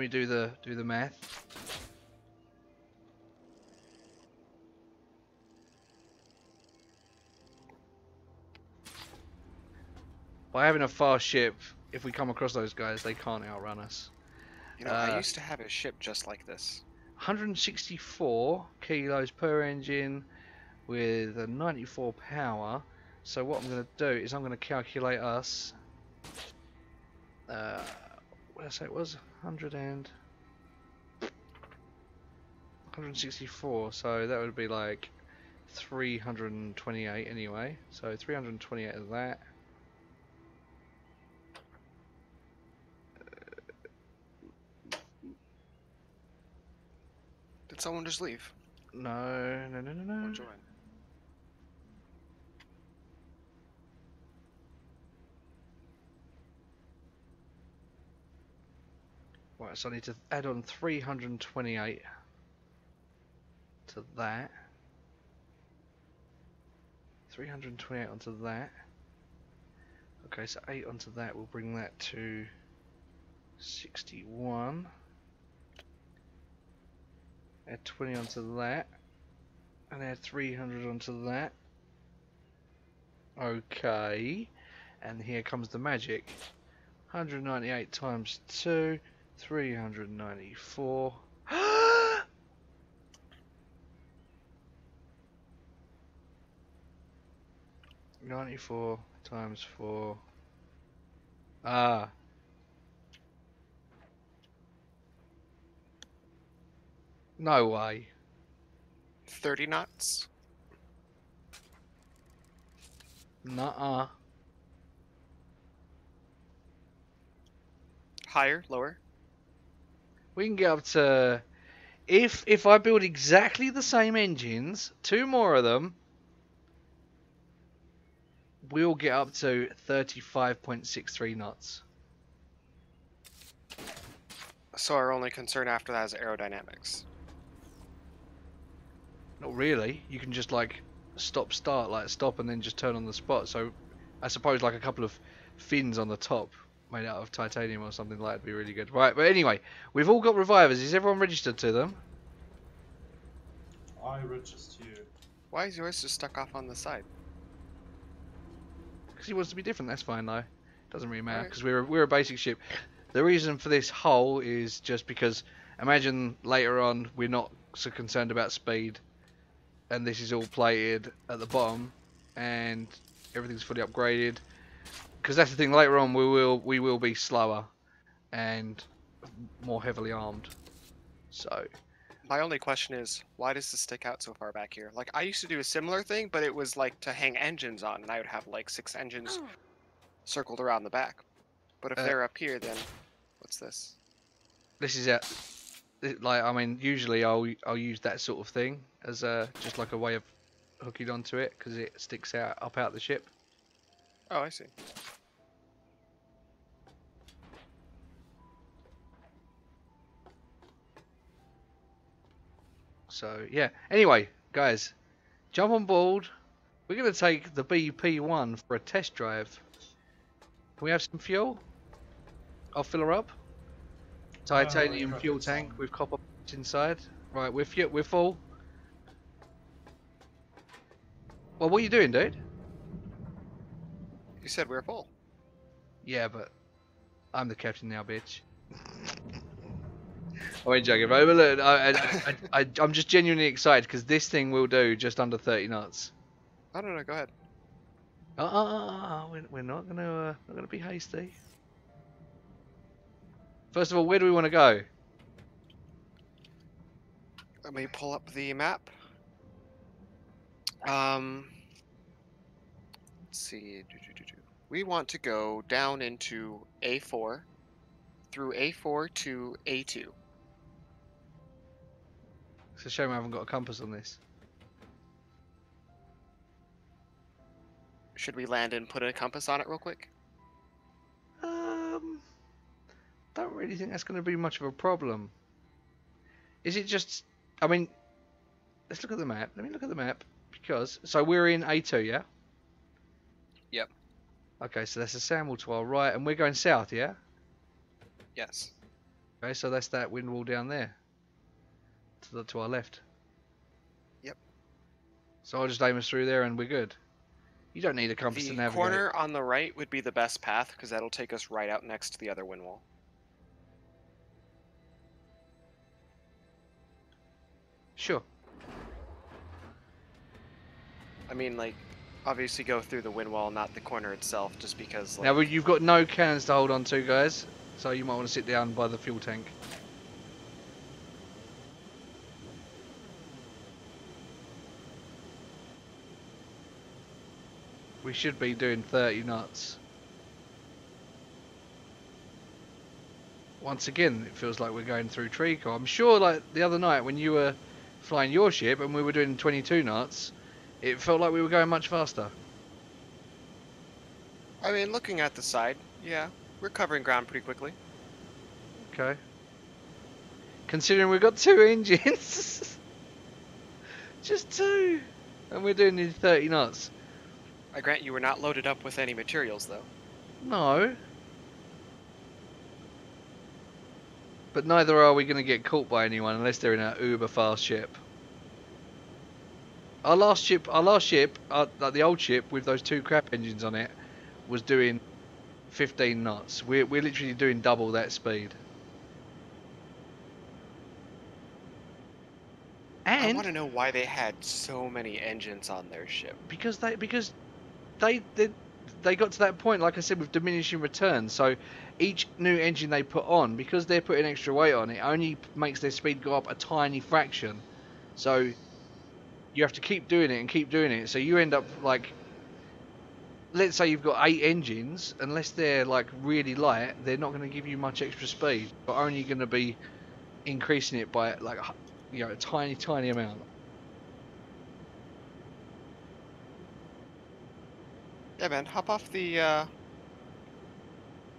do the math. By having a fast ship, if we come across those guys, they can't outrun us. You know, I used to have a ship just like this. 164 kilos per engine with a 94 power. So what I'm going to do is I'm going to calculate us. What did I say it was? 164. So that would be like 328 anyway. So 328 of that. Did someone just leave? No. Or join? Right, so I need to add on 328 to that. 328 onto that. Okay, so 8 onto that will bring that to 61. Add 20 onto that. And add 300 onto that. Okay. And here comes the magic. 198 times 2. 394. 94 times 4. Ah. No way. 30 knots? Nuh-uh. Higher? Lower? We can get up to... If I build exactly the same engines, 2 more of them, we'll get up to 35.63 knots. So our only concern after that is aerodynamics. Not really. You can just like stop and then just turn on the spot. So I suppose like a couple of fins on the top made out of titanium or something like that would be really good. Right, but anyway, we've all got revivers. Is everyone registered to them? I register you. Why is yours just stuck off on the side? Because he wants to be different. That's fine though. Doesn't really matter Alright. because we're a basic ship. The reason for this hull is just because imagine later on we're not so concerned about speed and this is all plated at the bottom and everything's fully upgraded, because that's the thing, later on we will be slower and more heavily armed. So My only question is, why does this stick out so far back here? Like, I used to do a similar thing, but it was like to hang engines on, and I would have like 6 engines circled around the back. But if they're up here, then what's this? This is it. Like, I mean, usually I'll use that sort of thing as just like a way of hooking onto it because it sticks out the ship. Oh, I see. So yeah. Anyway, guys, jump on board. We're gonna take the BP1 for a test drive. Can we have some fuel? I'll fill her up. Titanium I fuel got some. tank with copper inside. Right, we're full. Well, what are you doing, dude? You said we were full. Yeah, but I'm the captain now, bitch. I ain't joking, bro. But look, I'm just genuinely excited because this thing will do just under 30 knots. I don't know. Go ahead. We're not gonna be hasty. First of all, where do we want to go? Let me pull up the map. Let's see. We want to go down into A4, through A4 to A2. It's a shame I haven't got a compass on this. Should we land and put a compass on it real quick? Don't really think that's going to be much of a problem. Is it just? I mean, let's look at the map. Let me look at the map because so we're in A2, yeah. Yep. Okay, so that's a sandwall to our right, and we're going south, yeah. Yes. Okay, so that's that wind wall down there. To our left. Yep. So I'll just aim us through there, and we're good. You don't need a compass to The navigate. corner on the right would be the best path because that'll take us right out next to the other wind wall. Sure. I mean, like, obviously go through the wind wall, not the corner itself, just because. Like, Now you've got no cannons to hold on to, guys. So you might want to sit down by the fuel tank. We should be doing 30 knots. Once again, it feels like we're going through Treacle. I'm sure, like the other night when you were flying your ship and we were doing 22 knots, it felt like we were going much faster. I mean, looking at the side, yeah, we're covering ground pretty quickly. Okay. Considering we've got 2 engines. Just 2. And we're doing nearly 30 knots. I grant you we're not loaded up with any materials, though. No. But neither are we going to get caught by anyone unless they're in an uber fast ship. Our last ship, like the old ship with those 2 crap engines on it, was doing 15 knots. We're literally doing double that speed. And I want to know why they had so many engines on their ship. because they got to that point, like I said, with diminishing returns. So each new engine they put on, because they're putting extra weight on it, only makes their speed go up a tiny fraction. So you have to keep doing it and keep doing it. So you end up like, let's say you've got 8 engines, unless they're like really light, they're not going to give you much extra speed, but only going to be increasing it by like, you know, a tiny amount. Yeah, man, hop off the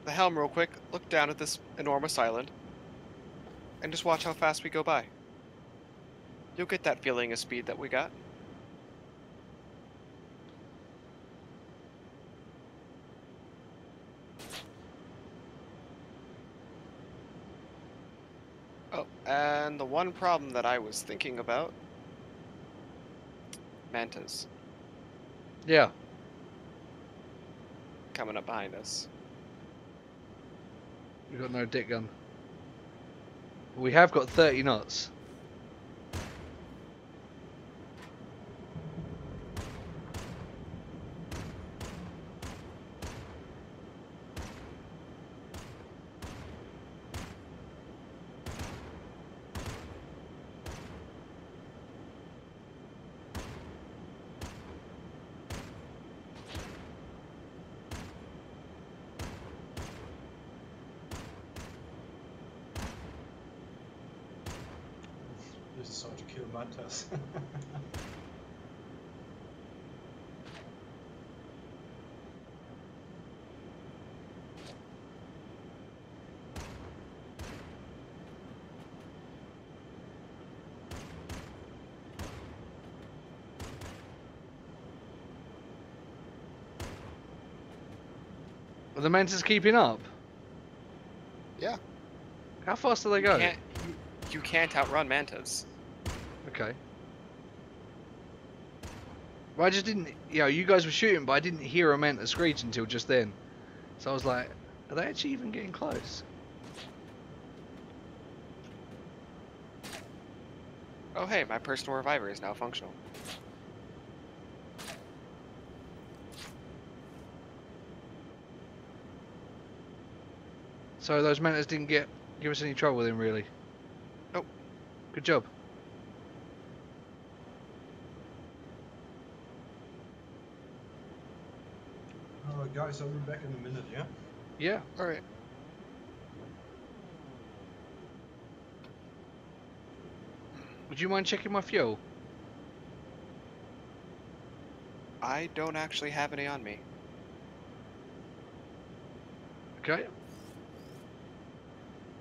helm real quick, look down at this enormous island, and just watch how fast we go by. You'll get that feeling of speed that we got. Oh, and the one problem that I was thinking about, mantas Yeah. coming up behind us. We've got no dick gun. We have got 30 knots. This is how to kill mantas. Are the mantas keeping up? Yeah. How fast do they You go? you can't outrun mantas. Okay. Well, I just didn't, you guys were shooting, but I didn't hear a manta screech until just then. So I was like, are they actually even getting close? Oh hey, my personal reviver is now functional. So those mantas didn't give us any trouble then, really? Nope. Good job. Guys, I'll be back in a minute, yeah? Yeah. Alright. Would you mind checking my fuel? I don't actually have any on me. Okay.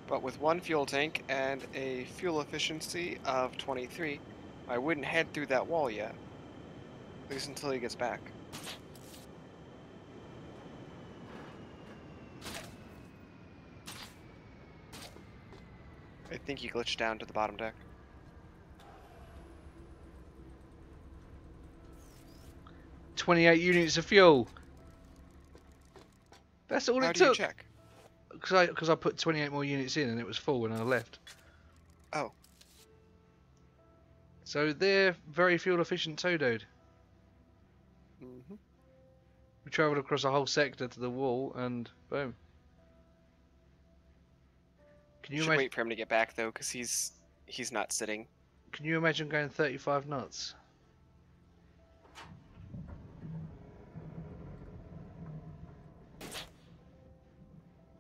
But with one fuel tank and a fuel efficiency of 23, I wouldn't head through that wall yet. At least until he gets back. I think he glitched down to the bottom deck. 28 units of fuel. That's all How it do you took. check? Because I put 28 more units in and it was full when I left. Oh. So they're very fuel efficient too, dude. Mm-hmm. We travelled across a whole sector to the wall and boom. Can you Should imagine? wait for him to get back though, because he's not sitting. Can you imagine going 35 knots?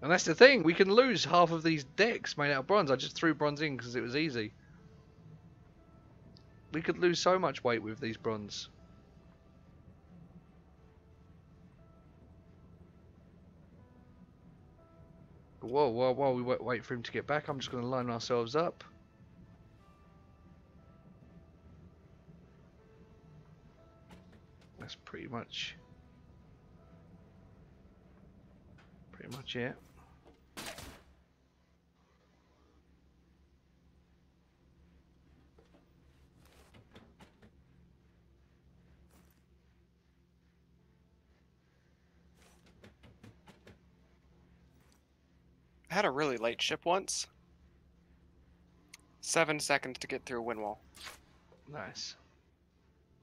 And that's the thing, we can lose half of these decks made out of bronze. I just threw bronze in because it was easy. We could lose so much weight with these bronze. Whoa, while we wait for him to get back, I'm just going to line ourselves up. That's pretty much it. I had a really light ship once. 7 seconds to get through a wind wall. Nice.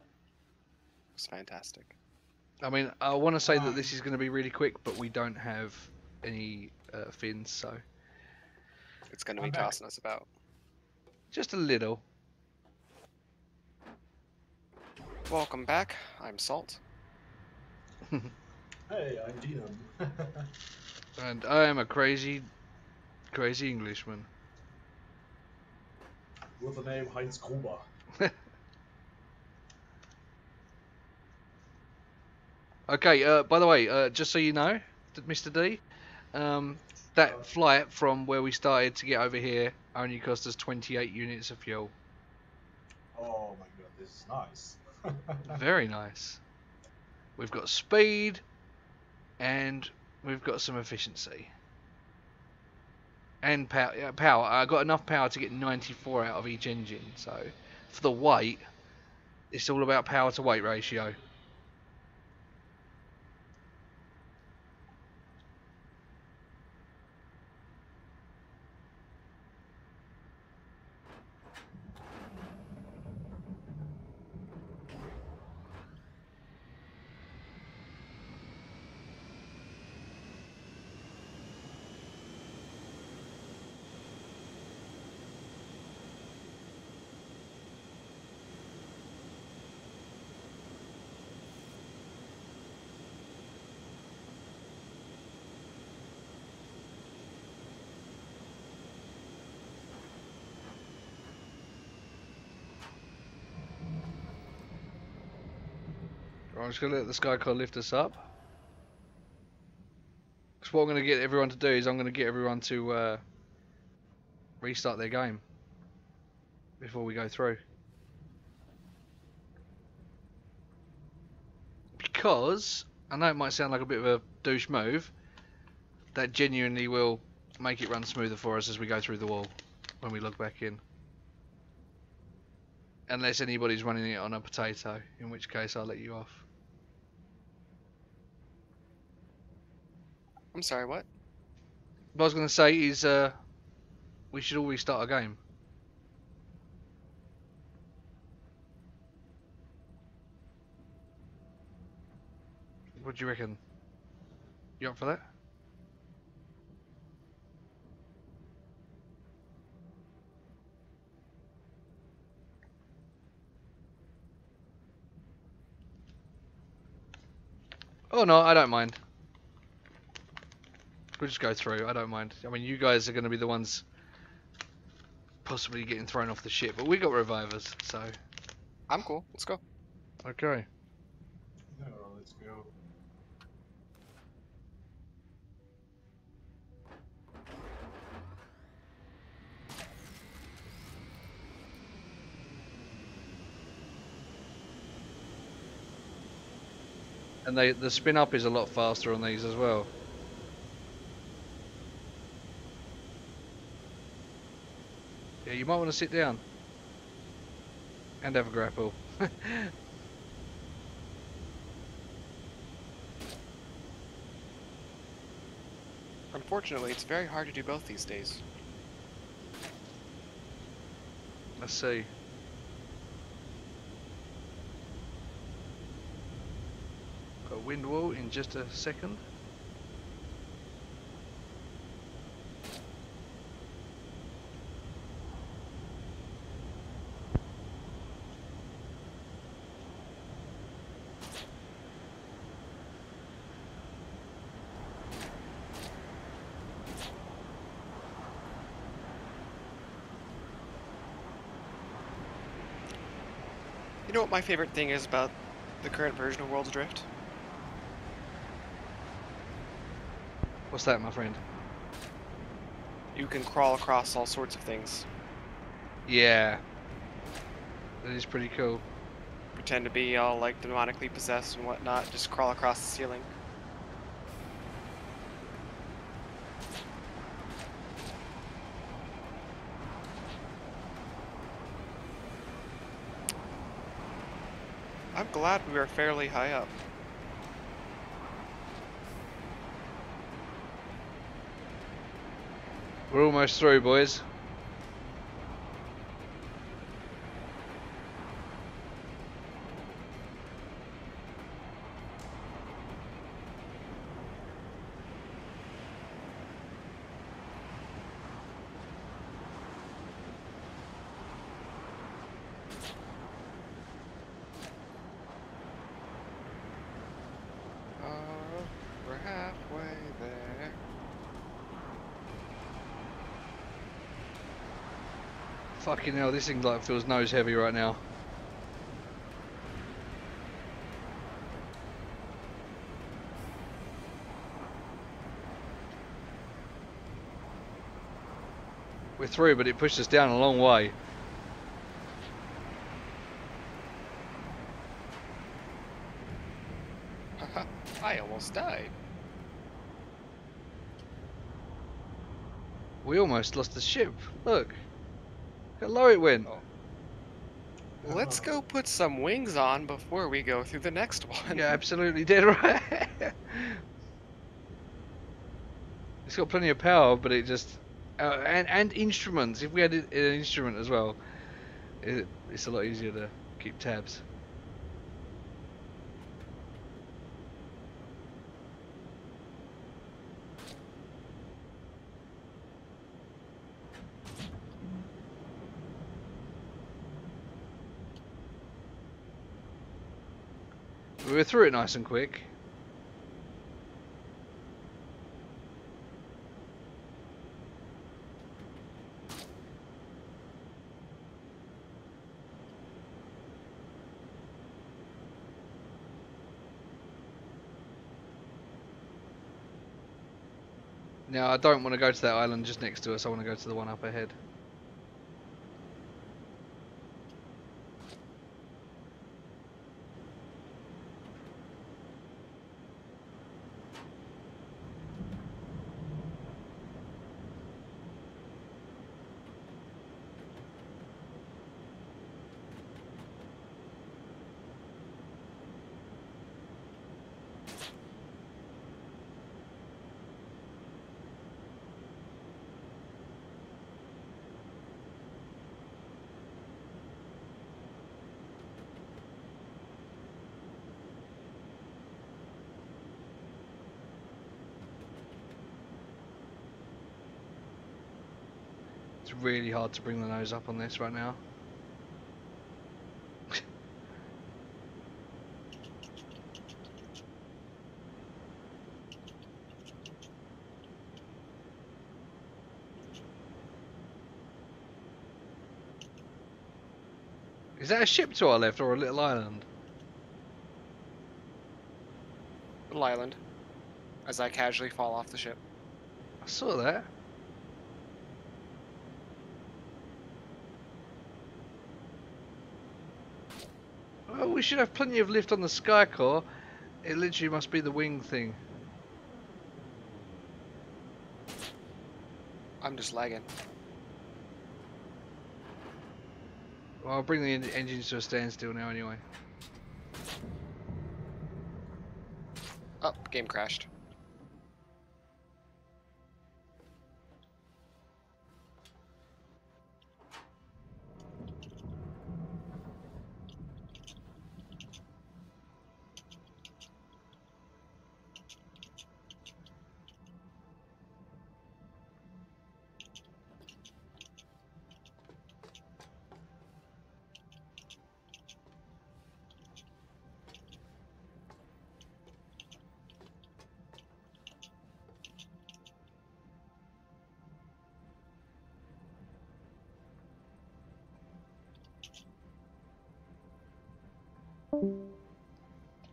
It was fantastic. I mean, I want to say that this is going to be really quick, but we don't have any fins, so It's going to I'm be back. tossing us about. just a little. Welcome back. I'm Salt. Hey, I'm Dinam. And I am a crazy Englishman. With the name Heinz Gruber. Okay, by the way, just so you know, Mr. D, that flight from where we started to get over here only cost us 28 units of fuel. Oh my god, this is nice. Very nice. We've got speed, and we've got some efficiency. And power. I got enough power to get 94 out of each engine, so for the weight, it's all about power to weight ratio. I'm just gonna let the Sky Car lift us up. Because what I'm gonna get everyone to do is I'm gonna get everyone to restart their game before we go through. Because I know it might sound like a bit of a douche move, that genuinely will make it run smoother for us as we go through the wall when we log back in. Unless anybody's running it on a potato, in which case I'll let you off. I'm sorry, what? What I was going to say is we should all restart a game. What do you reckon? You up for that? Oh no, I don't mind. We'll just go through, I don't mind. I mean, you guys are going to be the ones possibly getting thrown off the ship, but we got revivers, so... I'm cool. Let's go. Okay. Yeah, let's go. And the spin up is a lot faster on these as well. Yeah, you might want to sit down. And have a grapple. Unfortunately, it's very hard to do both these days. Let's see. Got a wind wall in just a second. You know what my favorite thing is about the current version of World's Drift? What's that, my friend? You can crawl across all sorts of things. Yeah. That is pretty cool. Pretend to be all like demonically possessed and whatnot, just crawl across the ceiling. I'm glad we were fairly high up. We're almost through, boys. We're halfway there. Fucking hell, this thing like feels nose heavy right now. We're through, but it pushed us down a long way. Haha, I almost died. We almost lost the ship. Look. How low it went. Oh. Let's go put some wings on before we go through the next one. Yeah, absolutely dead right. It's got plenty of power, but it just... and instruments. If we had an instrument as well, it's a lot easier to keep tabs. We were through it nice and quick. Now I don't want to go to that island just next to us. I want to go to the one up ahead. It's really hard to bring the nose up on this right now. Is that a ship to our left or a little island? Little island. As I casually fall off the ship. I saw that. Oh, we should have plenty of lift on the sky core. It literally must be the wing thing. I'm just lagging. Well, I'll bring the engines to a standstill now anyway. Oh, game crashed.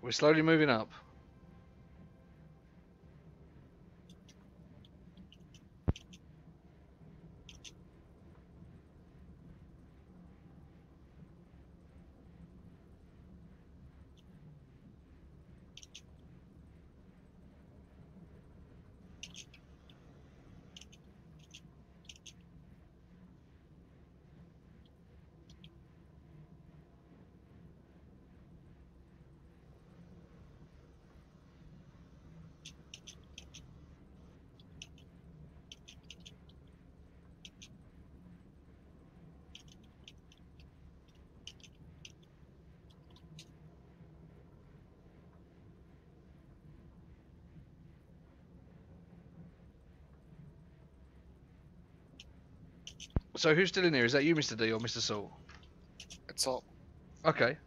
We're slowly moving up. So who's still in here? Is that you, Mr. D, or Mr. Salt? It's all. Okay.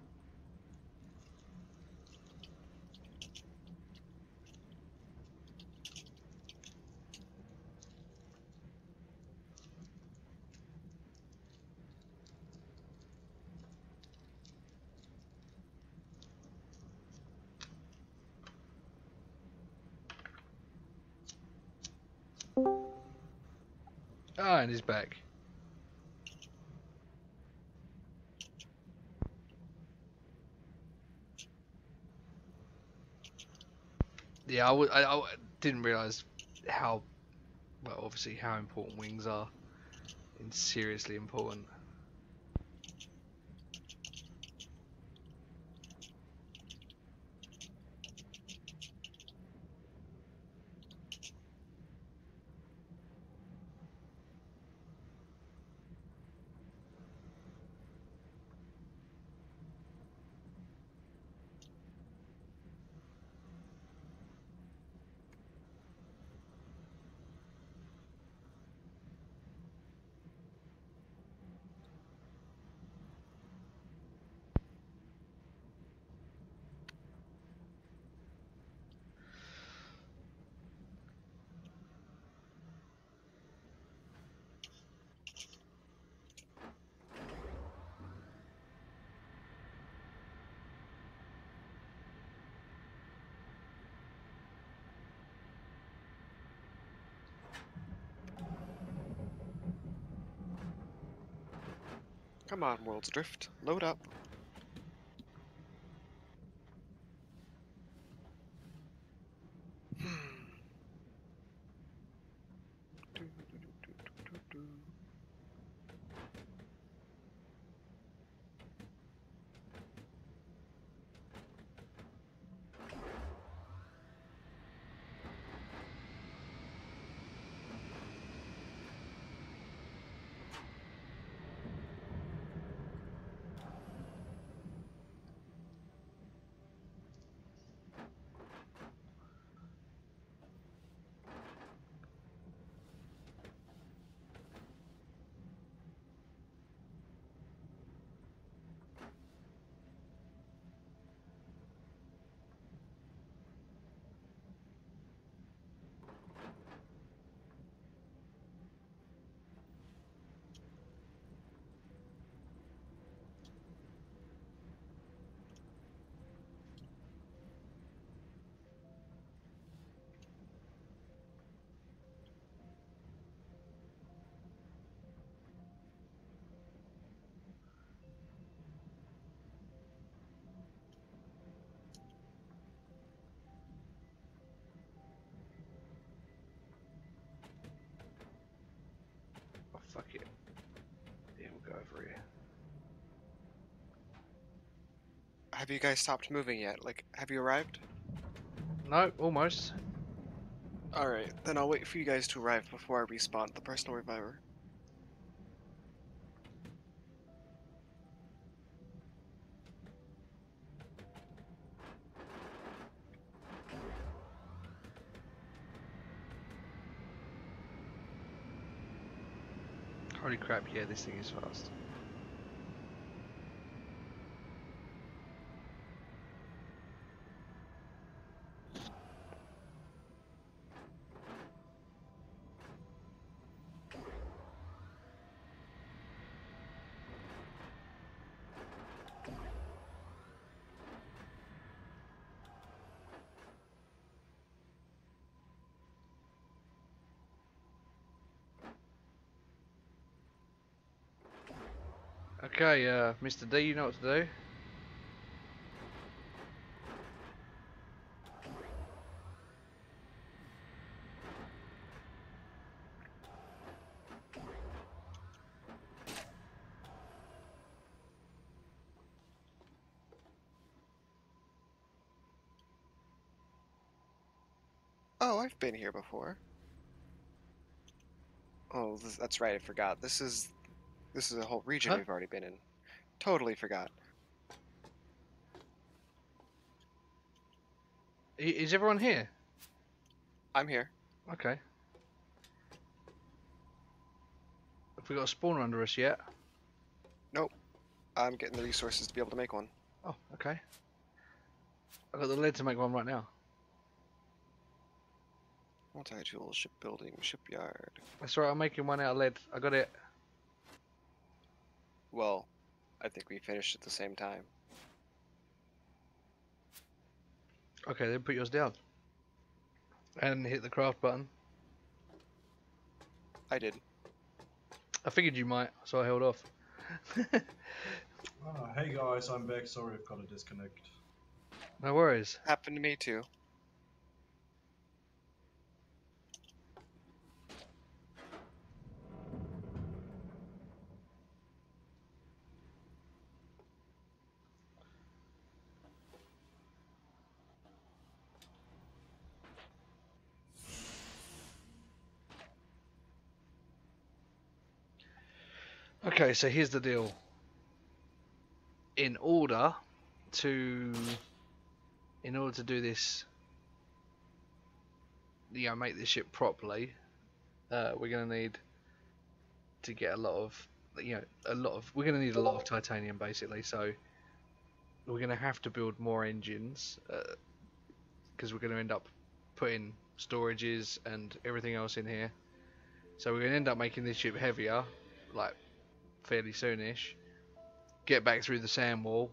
Ah, and he's back. Yeah, I didn't realise how, well, obviously how important wings are. It's seriously important. Come on, World's Drift. Load up. Oh, fuck it. Yeah, we'll go over here. Have you guys stopped moving yet? Like, have you arrived? No, almost. Alright, then I'll wait for you guys to arrive before I respawn the personal reviver. Holy crap, yeah, this thing is fast. Okay, Mr. D, you know what to do? Oh, I've been here before. Oh, that's right, I forgot. This is a whole region Huh? we've already been in. Totally forgot. Is everyone here? I'm here. Okay. Have we got a spawner under us yet? Nope. I'm getting the resources to be able to make one. Oh, okay. I've got the lead to make one right now. Multi-tool, shipbuilding, shipyard. That's right, I'm making one out of lead. I got it. Well, I think we finished at the same time. Okay, then put yours down. And hit the craft button. I did. I figured you might, so I held off. Hey guys, I'm back. Sorry, I've got a disconnect. No worries. Happened to me too. Okay, so here's the deal. In order to do this, make this ship properly, we're gonna need to get a lot of, we're gonna need a lot of titanium basically. So we're gonna have to build more engines, because we're gonna end up putting storages and everything else in here. So we're gonna end up making this ship heavier, like fairly soonish. Get back through the sand wall,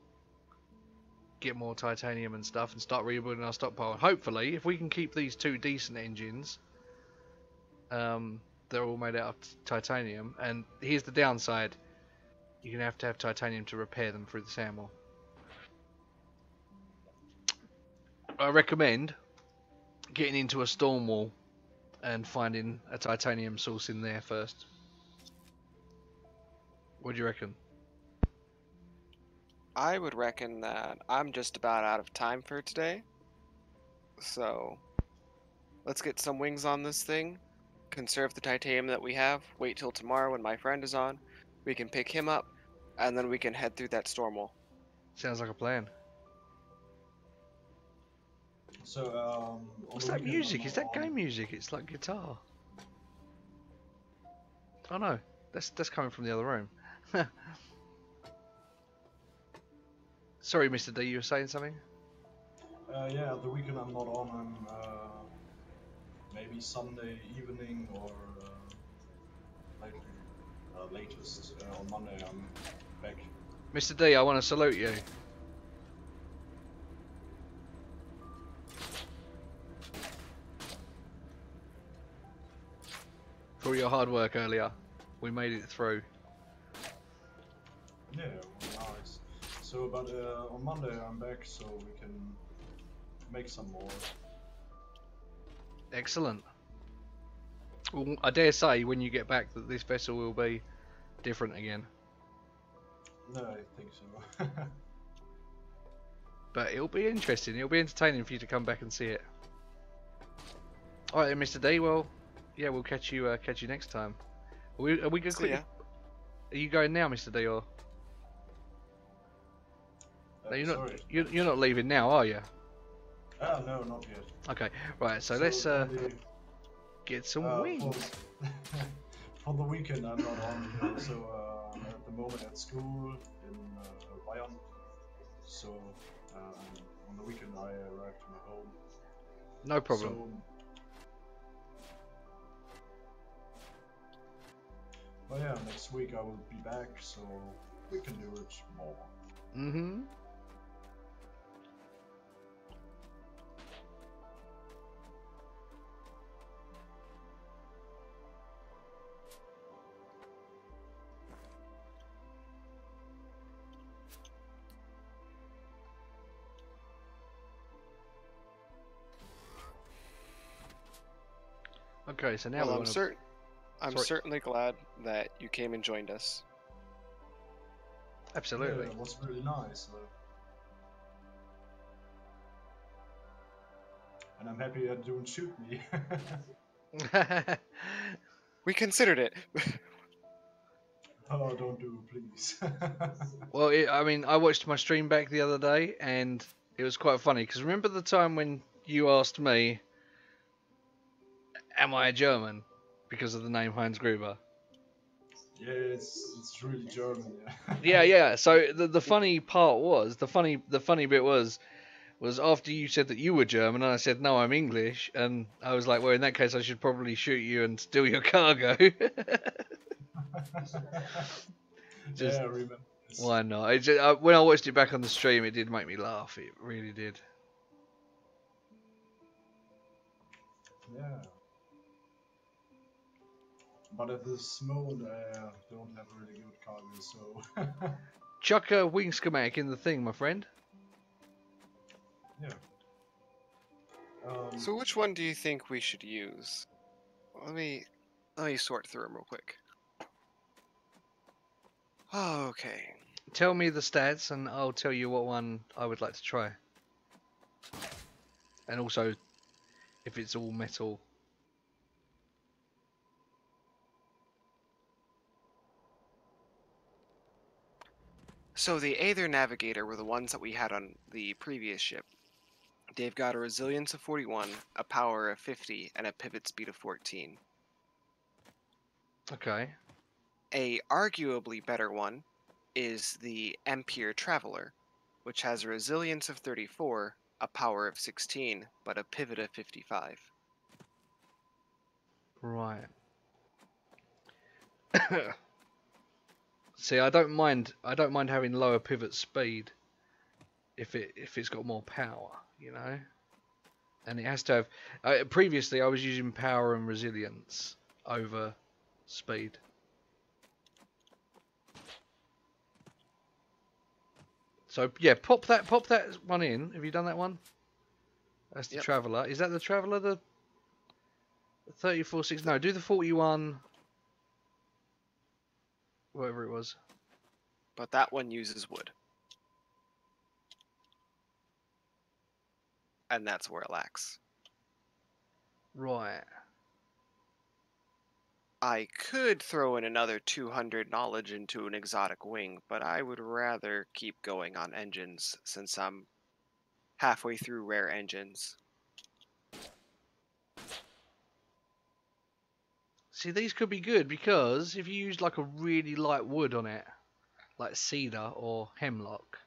get more titanium and stuff, and start rebuilding our stockpile. And hopefully, if we can keep these two decent engines, they're all made out of titanium. And here's the downside: you're gonna have to have titanium to repair them through the sand wall. I recommend getting into a storm wall and finding a titanium source in there first. What do you reckon? I would reckon that I'm just about out of time for today. So let's get some wings on this thing, conserve the titanium that we have, wait till tomorrow when my friend is on. We can pick him up, and then we can head through that storm wall. Sounds like a plan. So, on What's the that weekend music? I'm Is that on- game music? It's like guitar. Oh no, that's coming from the other room. Sorry, Mr. D, you were saying something? Yeah, the weekend I'm not on. I'm maybe Sunday evening or latest on Monday I'm back. Mr. D, I want to salute you. For all your hard work earlier. We made it through. Yeah, well, nice. So, but on Monday I'm back, so we can make some more. Excellent. Well, I dare say when you get back that this vessel will be different again. No, I think so. But it'll be interesting. It'll be entertaining for you to come back and see it. Alright then, Mr. D, well, yeah, we'll catch you next time. Are we going to See ya. Are you going now, Mr. D, or? No, Sorry. you're not leaving now, are you? Ah, no, not yet. Okay, right, so let's get some for, wings. for the weekend I'm not on here, so I'm at the moment at school in Bayern. So on the weekend I arrive to my home. No problem. So, but yeah, next week I will be back, so we can do it more. Mm-hmm. Okay, so now Well, we I'm Sorry. certainly glad that you came and joined us. Absolutely. Yeah, it was really nice. And I'm happy that you didn't shoot me. We considered it. Oh, don't do it, please. Well, I mean, I watched my stream back the other day, and it was quite funny. Because remember the time when you asked me, "Am I a German?" because of the name Heinz Gruber. Yeah, it's really German. Yeah, yeah. So the funny part was the funny bit was after you said that you were German, and I said no, I'm English, and I was like, well, in that case, I should probably shoot you and steal your cargo. Just, yeah, I remember. This. why not? It just, when I watched it back on the stream, it did make me laugh. It really did. Yeah. But at this moment, I don't have really good cargo, so. Chuck a wing schematic in the thing, my friend. Yeah. So which one do you think we should use? Let me sort through them real quick. Okay. Tell me the stats, and I'll tell you what one I would like to try. And also, if it's all metal. So the Aether Navigator were the ones that we had on the previous ship. They've got a resilience of 41, a power of 50, and a pivot speed of 14. Okay. A arguably better one is the Empire Traveler, which has a resilience of 34, a power of 16, but a pivot of 55. Right. See, I don't mind having lower pivot speed if it's got more power, you know. And it has to have. Previously, I was using power and resilience over speed. So yeah, pop that one in. Have you done that one? That's the Yep. Traveller. Is that the Traveller? The 34.6? No, do the 41. Whatever it was. But that one uses wood. And that's where it lacks. Right. I could throw in another 200 knowledge into an exotic wing, but I would rather keep going on engines since I'm halfway through rare engines. See, these could be good because if you use like a really light wood on it, like cedar or hemlock,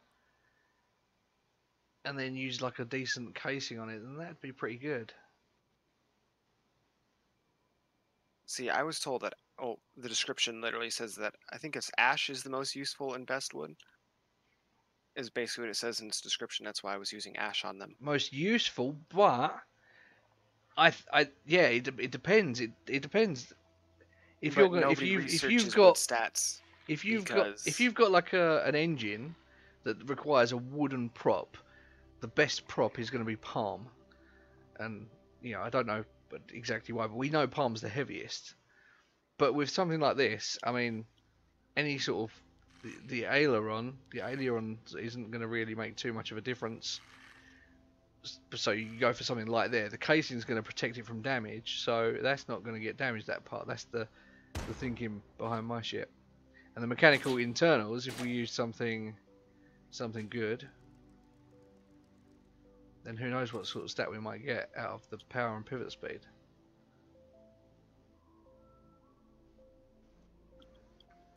and then use like a decent casing on it, then that'd be pretty good. See, I was told that, oh, the description literally says that I think it's ash is the most useful and best wood. Is basically what it says in its description. That's why I was using ash on them. Most useful, but yeah, it depends. It depends. If But you're gonna, nobody if you've researches wood got stats. if you've because- got like an engine that requires a wooden prop, the best prop is going to be palm, and I don't know but exactly why, but we know palm's the heaviest. But with something like this, I mean, any sort of the aileron isn't going to really make too much of a difference. So you go for something like there. The casing is going to protect it from damage, so that's not going to get damaged. That part. That's the thinking behind my ship. And the mechanical internals, if we use something good, then who knows what sort of stat we might get out of the power and pivot speed.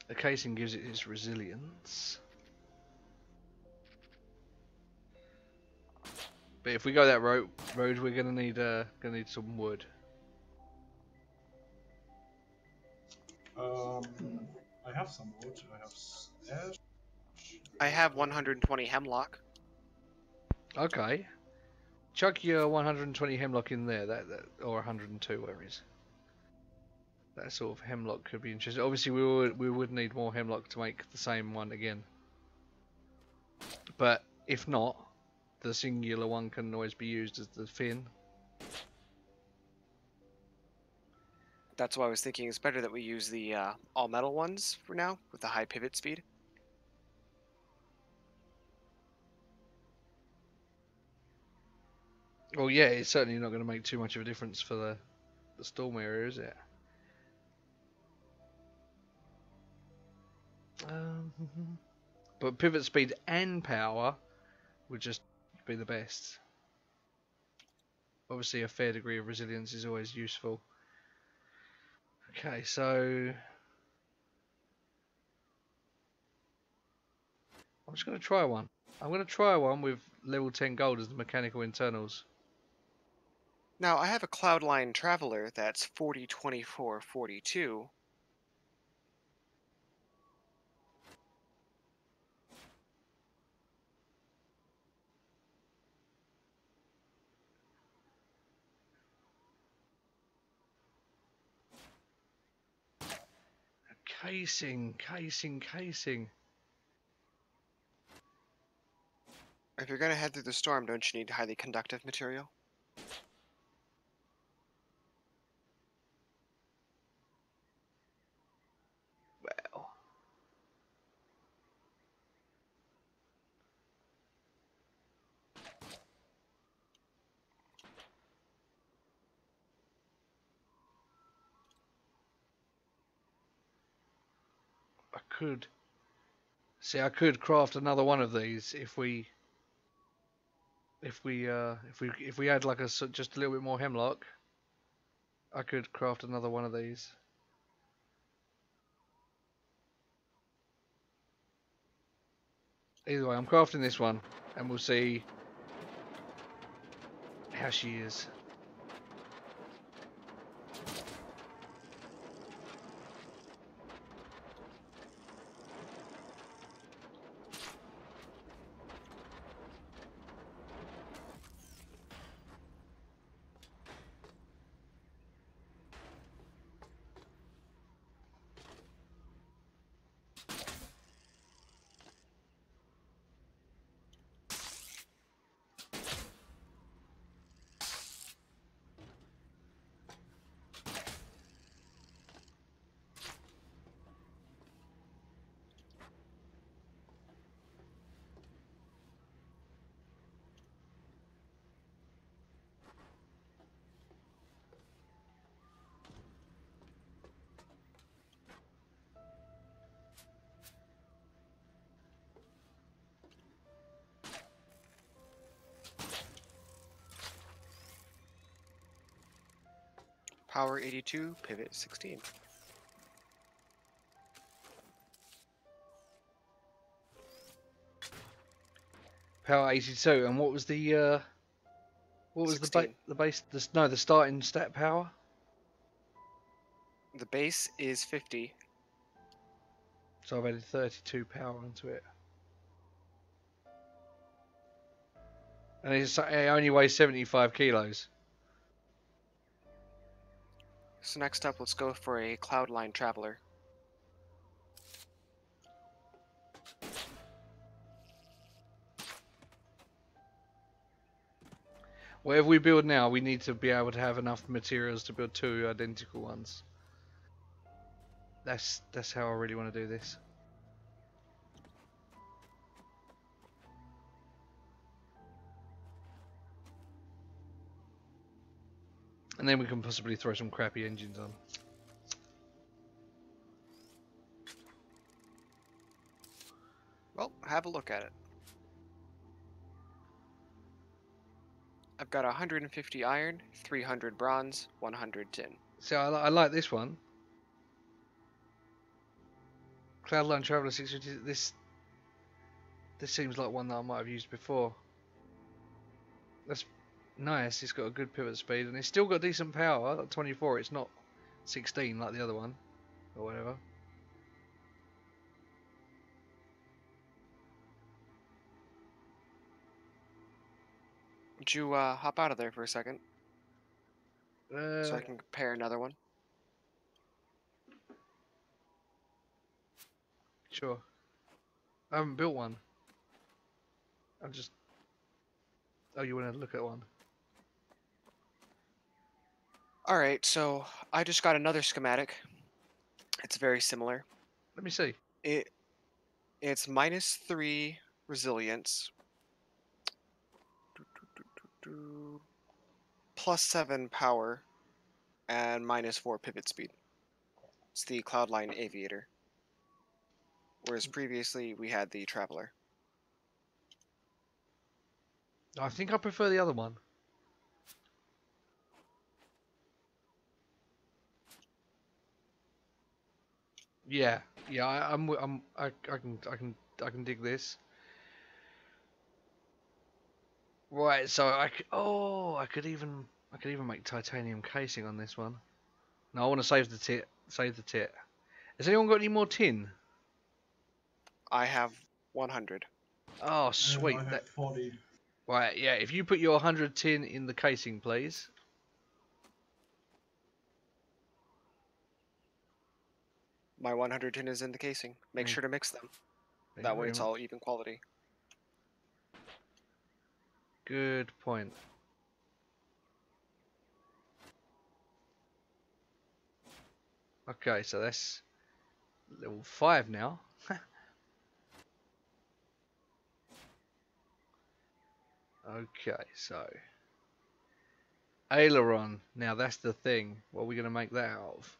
The casing gives it its resilience. But if we go that road, we're gonna need some wood. I have some wood. I have ash. I have 120 hemlock. Okay. Chuck your 120 hemlock in there, that or 102, whatever it is. That sort of hemlock could be interesting. Obviously, we would need more hemlock to make the same one again. But if not, the singular one can always be used as the fin. That's why I was thinking it's better that we use the all metal ones for now with the high pivot speed. Well, yeah, it's certainly not going to make too much of a difference for the storm area, is it? But pivot speed and power would just be the best. Obviously, a fair degree of resilience is always useful. Okay, so I'm just going to try one. I'm going to try one with level 10 gold as the mechanical internals. Now, I have a Cloudline Traveler that's 40, 24, 42. Casing. If you're going to head through the storm, don't you need highly conductive material? Well, I could craft another one of these if we had like just a little bit more hemlock. I could craft another one of these. Either way, I'm crafting this one, and we'll see how she is. Power 82, pivot 16. Power 82, and what was the 16. the base? No, the starting stat power. The base is 50. So I've added 32 power onto it, and it only weighs 75 kilos. So next up, let's go for a Cloudline Traveler. Whatever we build now, we need to be able to have enough materials to build 2 identical ones. That's how I really want to do this. And then we can possibly throw some crappy engines on. Well, have a look at it. I've got 150 iron, 300 bronze, 100 tin. So I like this one. Cloudline Traveler 650. This seems like one that I might have used before. That's nice. It's got a good pivot speed, and it's still got decent power. Like 24. It's not 16 like the other one, or whatever. Would you hop out of there for a second so I Uh, can compare another one? Sure. I haven't built one. I'm just. Oh, you want to look at one? Alright, so I just got another schematic. It's very similar. Let me see. It's -3 resilience, +7 power, and -4 pivot speed. It's the Cloudline Aviator. Whereas previously we had the Traveler. I think I prefer the other one. Yeah, yeah. I can dig this. Right, so I could even make titanium casing on this one. No, I want to save the tit. Save the tit. Has anyone got any more tin? I have 100. Oh, I sweet. have 40. Right, yeah. If you put your 100 tin in the casing, please. My 100 tin is in the casing. Make sure to mix them. Thank you That way very it's much. all even quality. Good point. Okay, so that's level 5 now. Okay, so aileron. Now that's the thing. What are we gonna make that out of?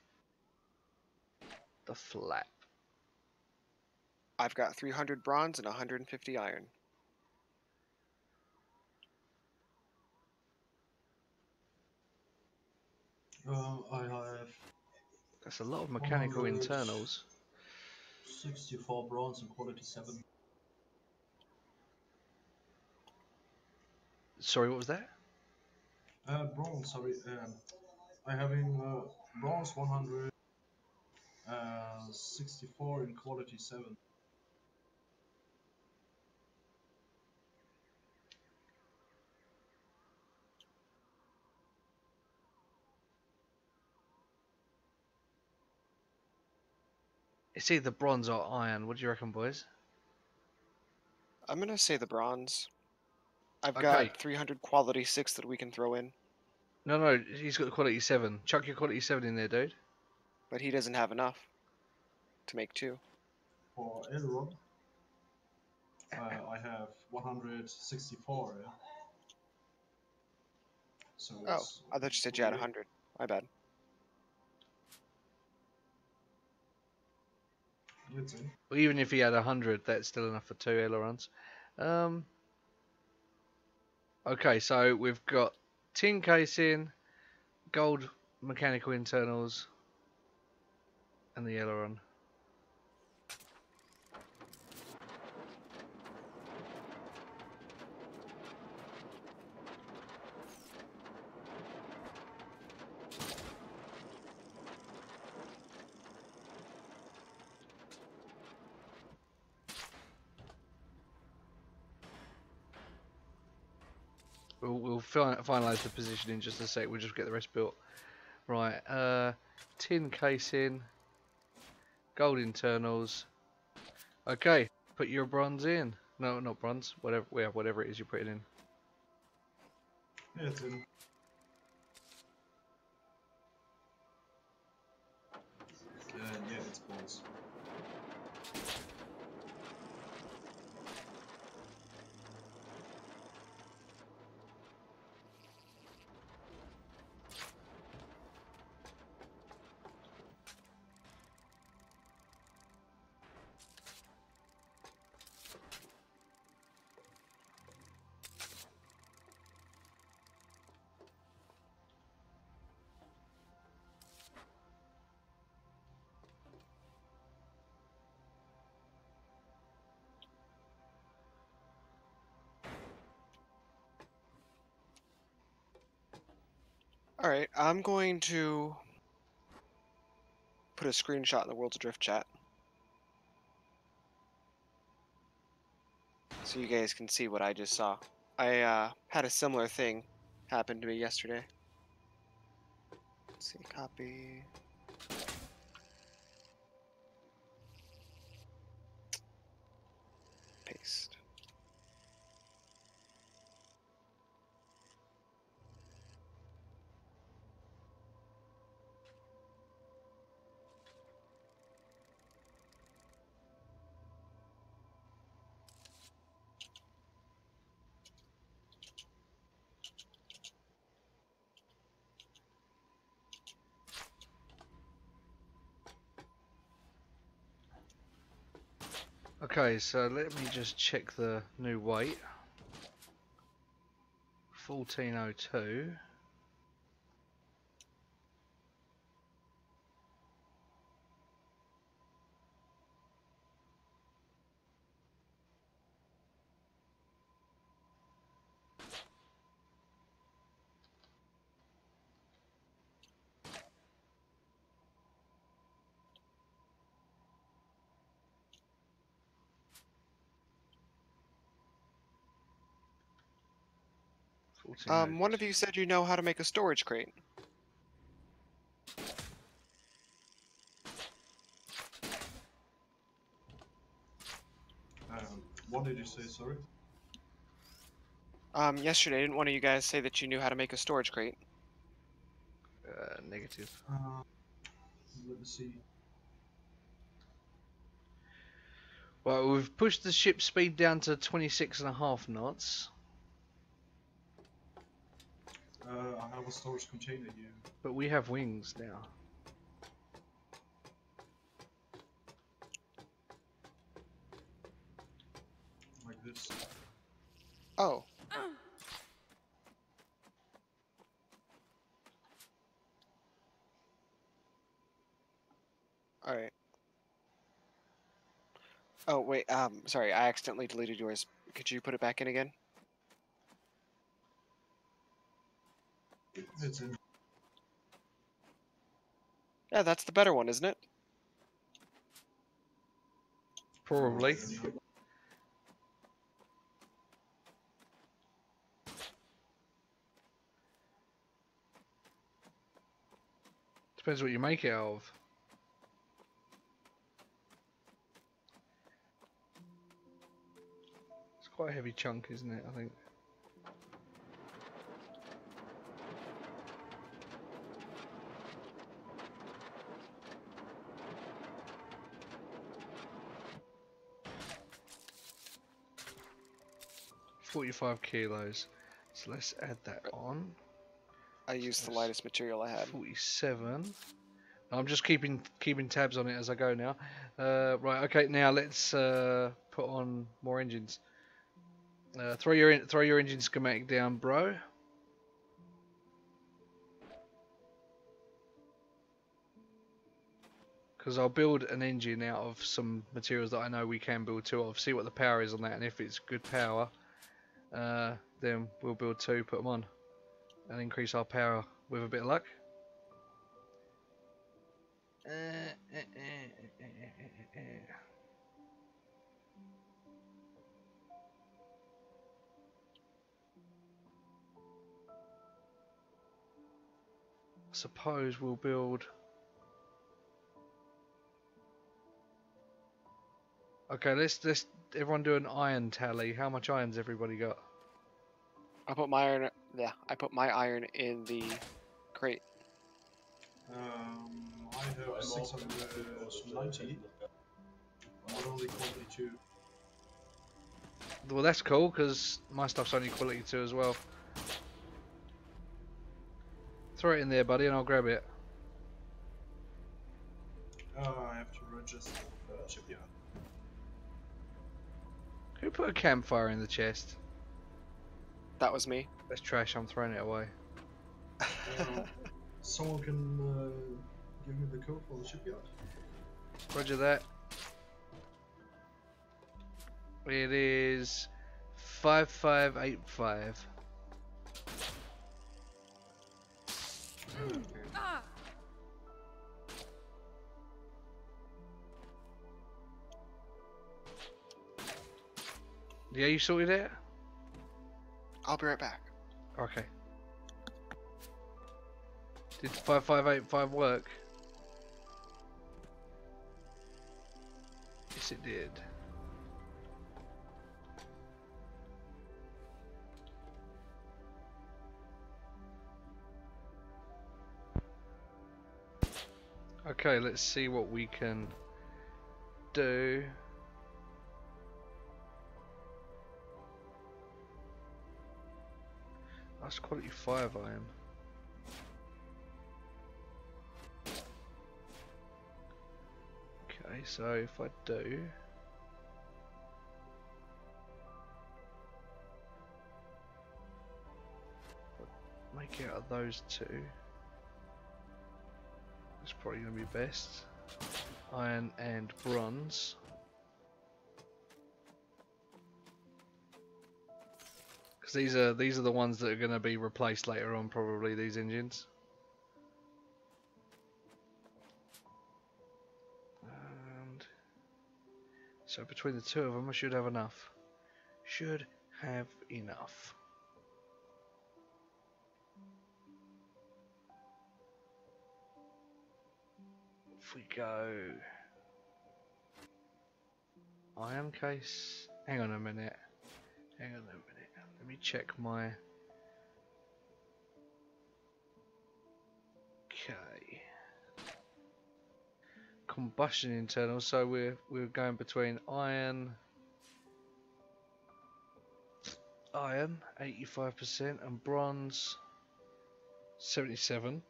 The flap. I've got 300 bronze and 150 iron. I have That's a lot of mechanical internals. 64 bronze and quality 7. Sorry, what was that? Bronze, sorry. I having bronze 100, 64 in quality 7. It's either bronze or iron. What do you reckon, boys? I'm gonna say the bronze. I've Okay. got 300 quality 6 that we can throw in, No, he's got the quality 7. Chuck your quality 7 in there, dude. but he doesn't have enough to make 2. For aileron, I have 164. Yeah? So Oh, it's I thought you said you had 100. My bad. let's see. Well, even if he had 100, that's still enough for 2 ailerons. Okay, so we've got tin casing, gold mechanical internals, and the aileron. We'll finalise the position in just a sec. We'll just get the rest built. Right. Tin casing, gold internals. Okay. Put your bronze in. No, not bronze. Whatever it is you're putting in. Yeah, it's in. Yeah, it's balls. Alright, I'm going to put a screenshot in the World's Adrift chat. So you guys can see what I just saw. I had a similar thing happen to me yesterday. Let's see, copy. Paste. Okay, so let me just check the new weight. 1402. One of you said you know how to make a storage crate. What did you say, sorry? Yesterday, didn't one of you guys say that you knew how to make a storage crate? Negative. Let me see. Well, we've pushed the ship speed down to 26.5 knots. I have a storage container here. But we have wings now. Like this. Oh. Alright. Oh, wait, sorry, I accidentally deleted yours. Could you put it back in again? It's in. Yeah, that's the better one, isn't it? Probably. Depends what you make it out of. It's quite a heavy chunk, isn't it? I think. $45 kilos. So let's add that on. I used the lightest material I had. 47. I'm just keeping tabs on it as I go now. Right, okay. Now let's put on more engines. Throw your engine schematic down, bro. Because I'll build an engine out of some materials that I know we can build two of, see what the power is on that, and if it's good power, then we'll build two, put them on, and increase our power with a bit of luck. Suppose we'll build. Okay, let's everyone do an iron tally. How much iron's everybody got? I put my iron. Yeah, I put my iron in the crate. I have 690. Not only quality 2. Well, that's cool because my stuff's only quality 2 as well. Throw it in there, buddy, and I'll grab it. I have to register shipyard. Who put a campfire in the chest? That was me. That's trash. I'm throwing it away. Someone can give me the code for the shipyard. Roger that. It is 5585. Yeah, you sorted it? I'll be right back. Okay. Did 5585 work? Yes, it did. Okay, let's see what we can do. That's quality 5 iron. Okay, so if I do, make out of those two, it's probably going to be best. Iron and bronze. Because these are the ones that are going to be replaced later on, probably, these engines. And so between the two of them, I should have enough. Should have enough. If we go iron case, hang on a minute. Hang on a minute. Let me check my. Okay. Combustion internal. So we're going between iron 85% and bronze 77.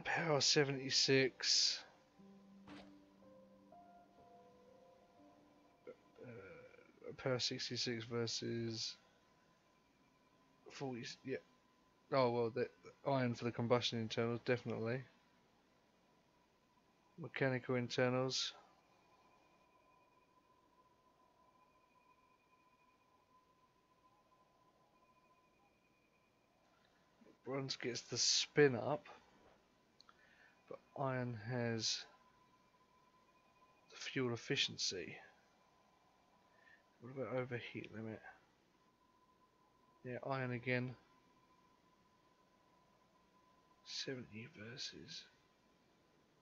Power 76. Power 66 versus 40. Yeah. Oh well, the iron for the combustion internals definitely. Mechanical internals. Bronze gets the spin up, but iron has the fuel efficiency. What about overheat limit? Yeah, iron again. 70 versus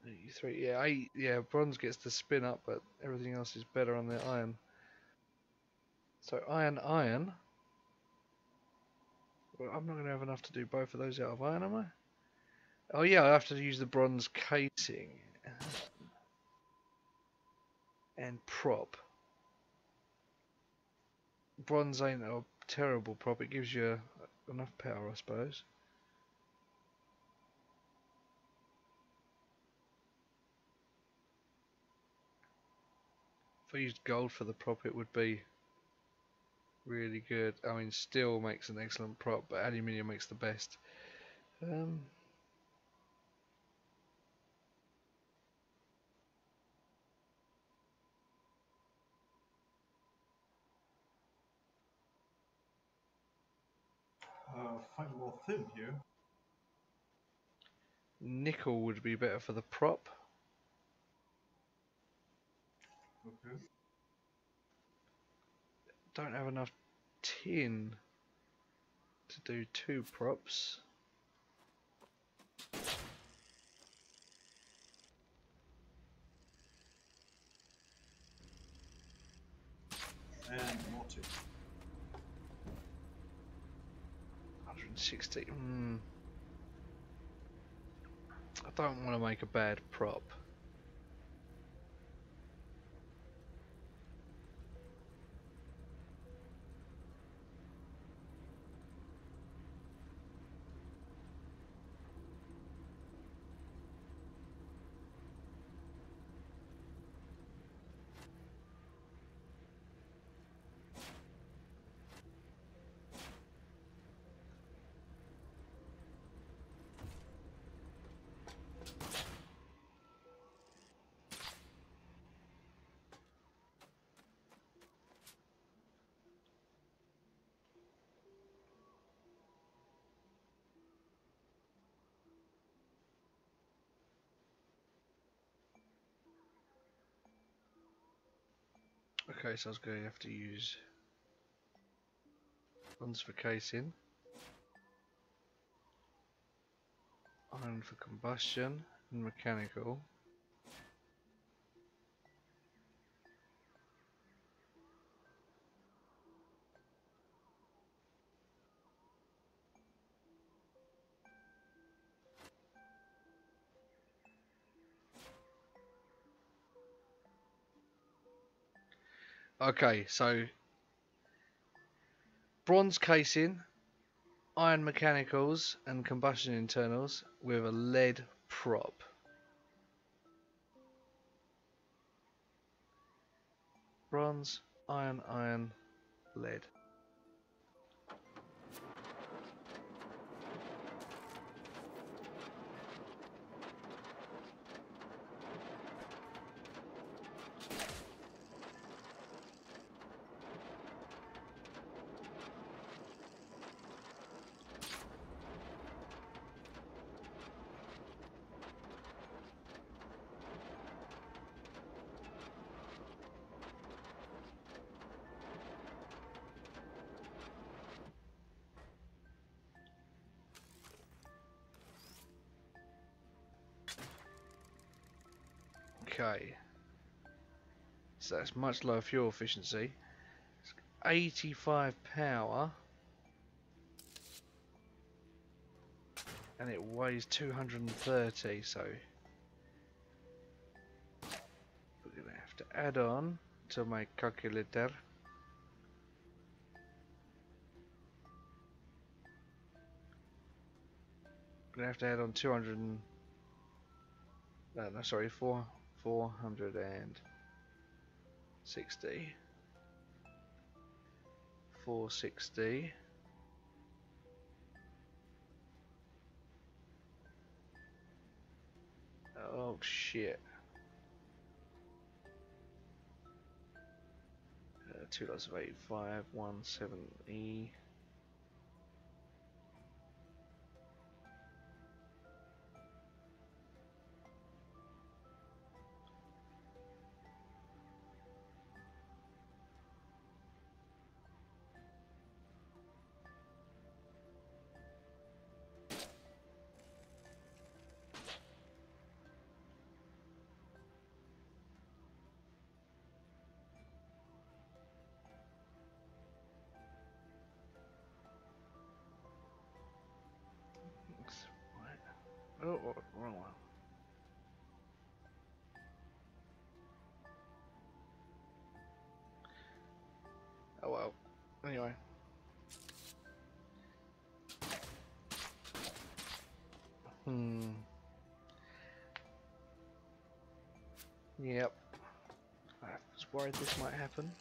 83. Yeah, yeah, bronze gets the spin up, but everything else is better on the iron. So iron. Well, I'm not going to have enough to do both of those out of iron, am I? Oh yeah, I have to use the bronze casing and prop. Bronze ain't a terrible prop. It gives you enough power, I suppose. If I used gold for the prop, it would be really good. I mean, steel makes an excellent prop, but aluminium makes the best. find more thin here. Nickel would be better for the prop. Okay. Don't have enough tin to do 2 props. And more tin. 160. I don't want to make a bad prop. Okay, so I was going to have to use bronze for casing, iron for combustion, and mechanical. Okay, so bronze casing, iron mechanicals, and combustion internals with a lead prop. Bronze, iron, lead. Okay, so that's much lower fuel efficiency. 85 power, and it weighs 230, so we're gonna have to add on to my calculator. We're gonna have to add on 200 and, no, sorry, 460, 460. Oh shit. 2 lots of 85, 170. Oh, wrong one. Oh well. Anyway. Yep. I was worried this might happen.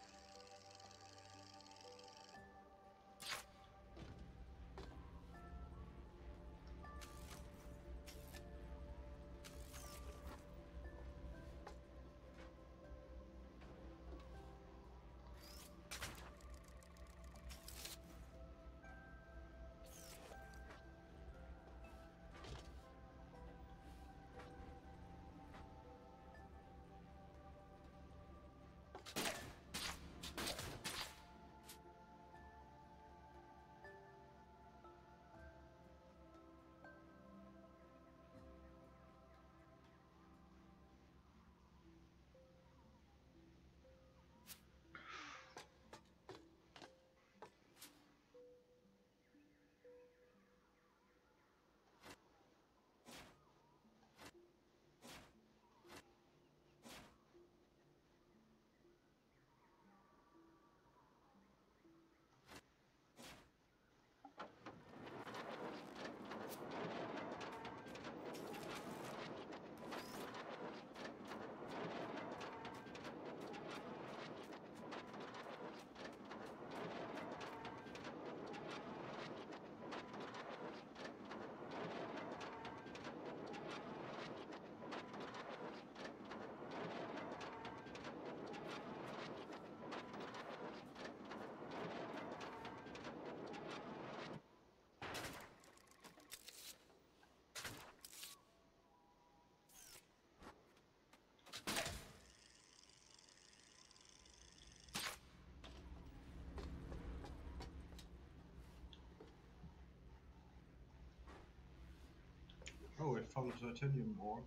Oh, I found a titanium ore.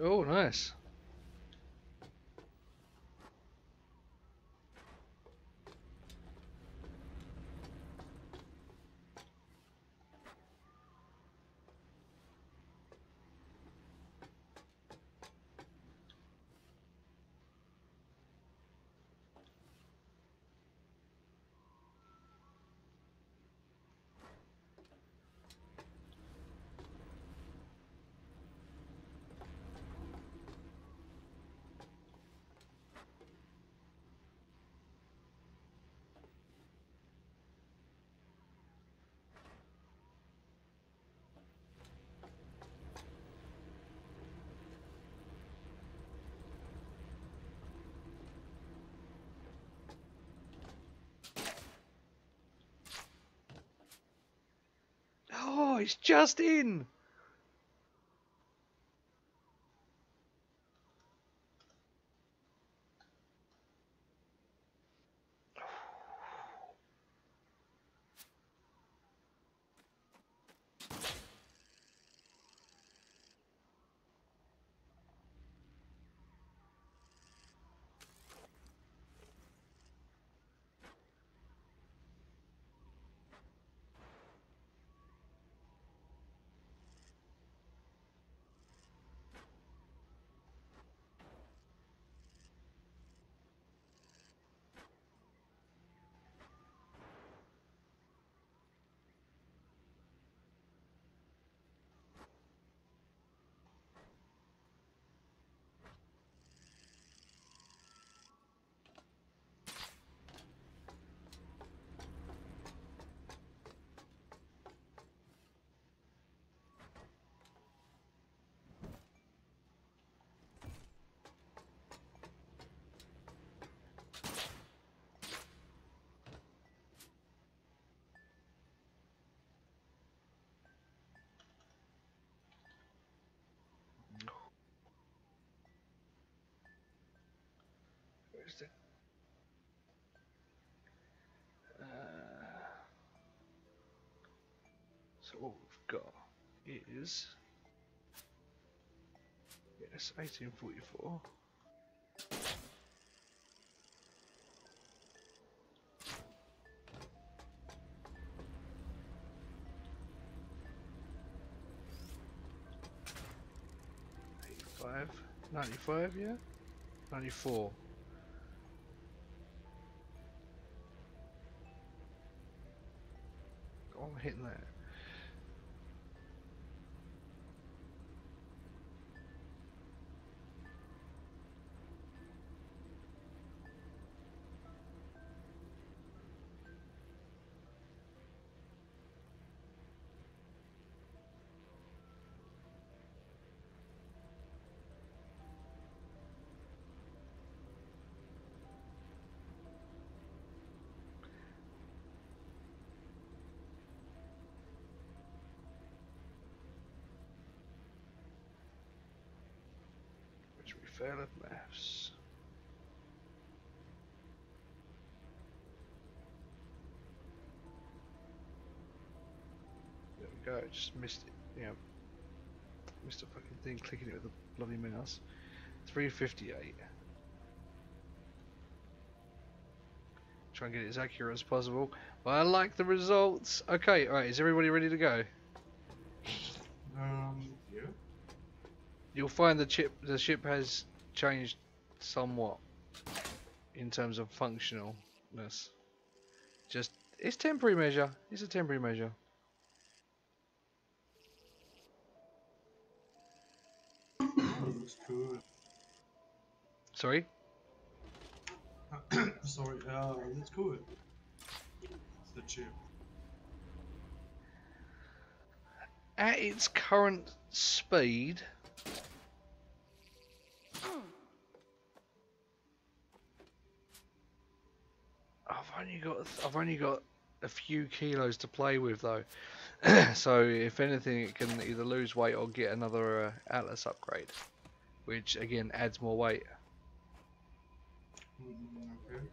Oh, nice. Oh, it's just in. Where's the? So what we've got is, yes, 1844. Five, 95, yeah? 94. Oh, I'm hitting that. Which we fail at maths. There we go, just missed it. Yeah. Missed a fucking thing clicking it with the bloody mouse. 358. Try and get it as accurate as possible. But I like the results. Okay, alright, is everybody ready to go? Yeah. You'll find the ship has changed somewhat in terms of functionalness. Just, it's temporary measure. It's a temporary measure. Oh, looks cool. Sorry? Sorry, that's cool. The chip. At its current speed, I've only got a few kilos to play with though. So if anything, it can either lose weight or get another Atlas upgrade, which again adds more weight. Okay.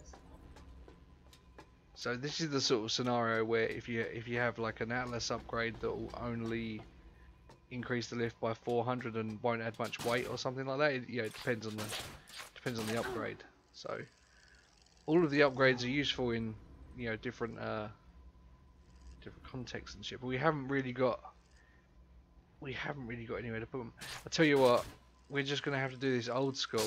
So this is the sort of scenario where if you have like an Atlas upgrade that will only increase the lift by 400 and won't add much weight or something like that, it depends on the upgrade. So all of the upgrades are useful in different different contexts and shit, but we haven't really got anywhere to put them. I tell you what, we're just gonna have to do this old school.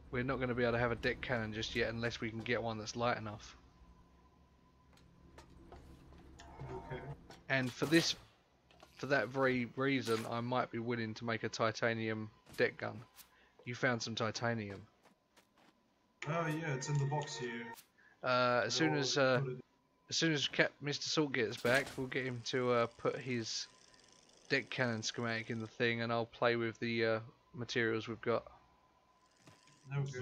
We're not gonna be able to have a deck cannon just yet unless we can get one that's light enough. Okay. And for that very reason, I might be willing to make a titanium deck gun. You found some titanium. Oh yeah, it's in the box here. As soon I'll as put it- Mr. Salt gets back, we'll get him to put his deck cannon schematic in the thing, and I'll play with the materials we've got. Okay.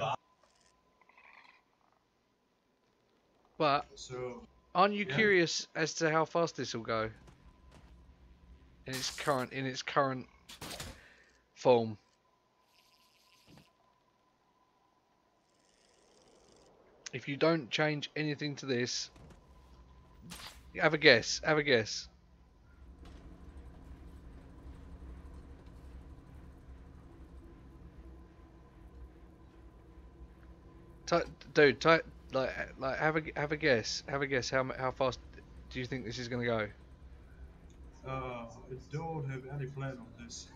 But So aren't you yeah. curious as to how fast this will go in its current form? If you don't change anything to this, have a guess. Have a guess. Dude, like have a guess. Have a guess. How fast do you think this is gonna go? I don't have any plan on this.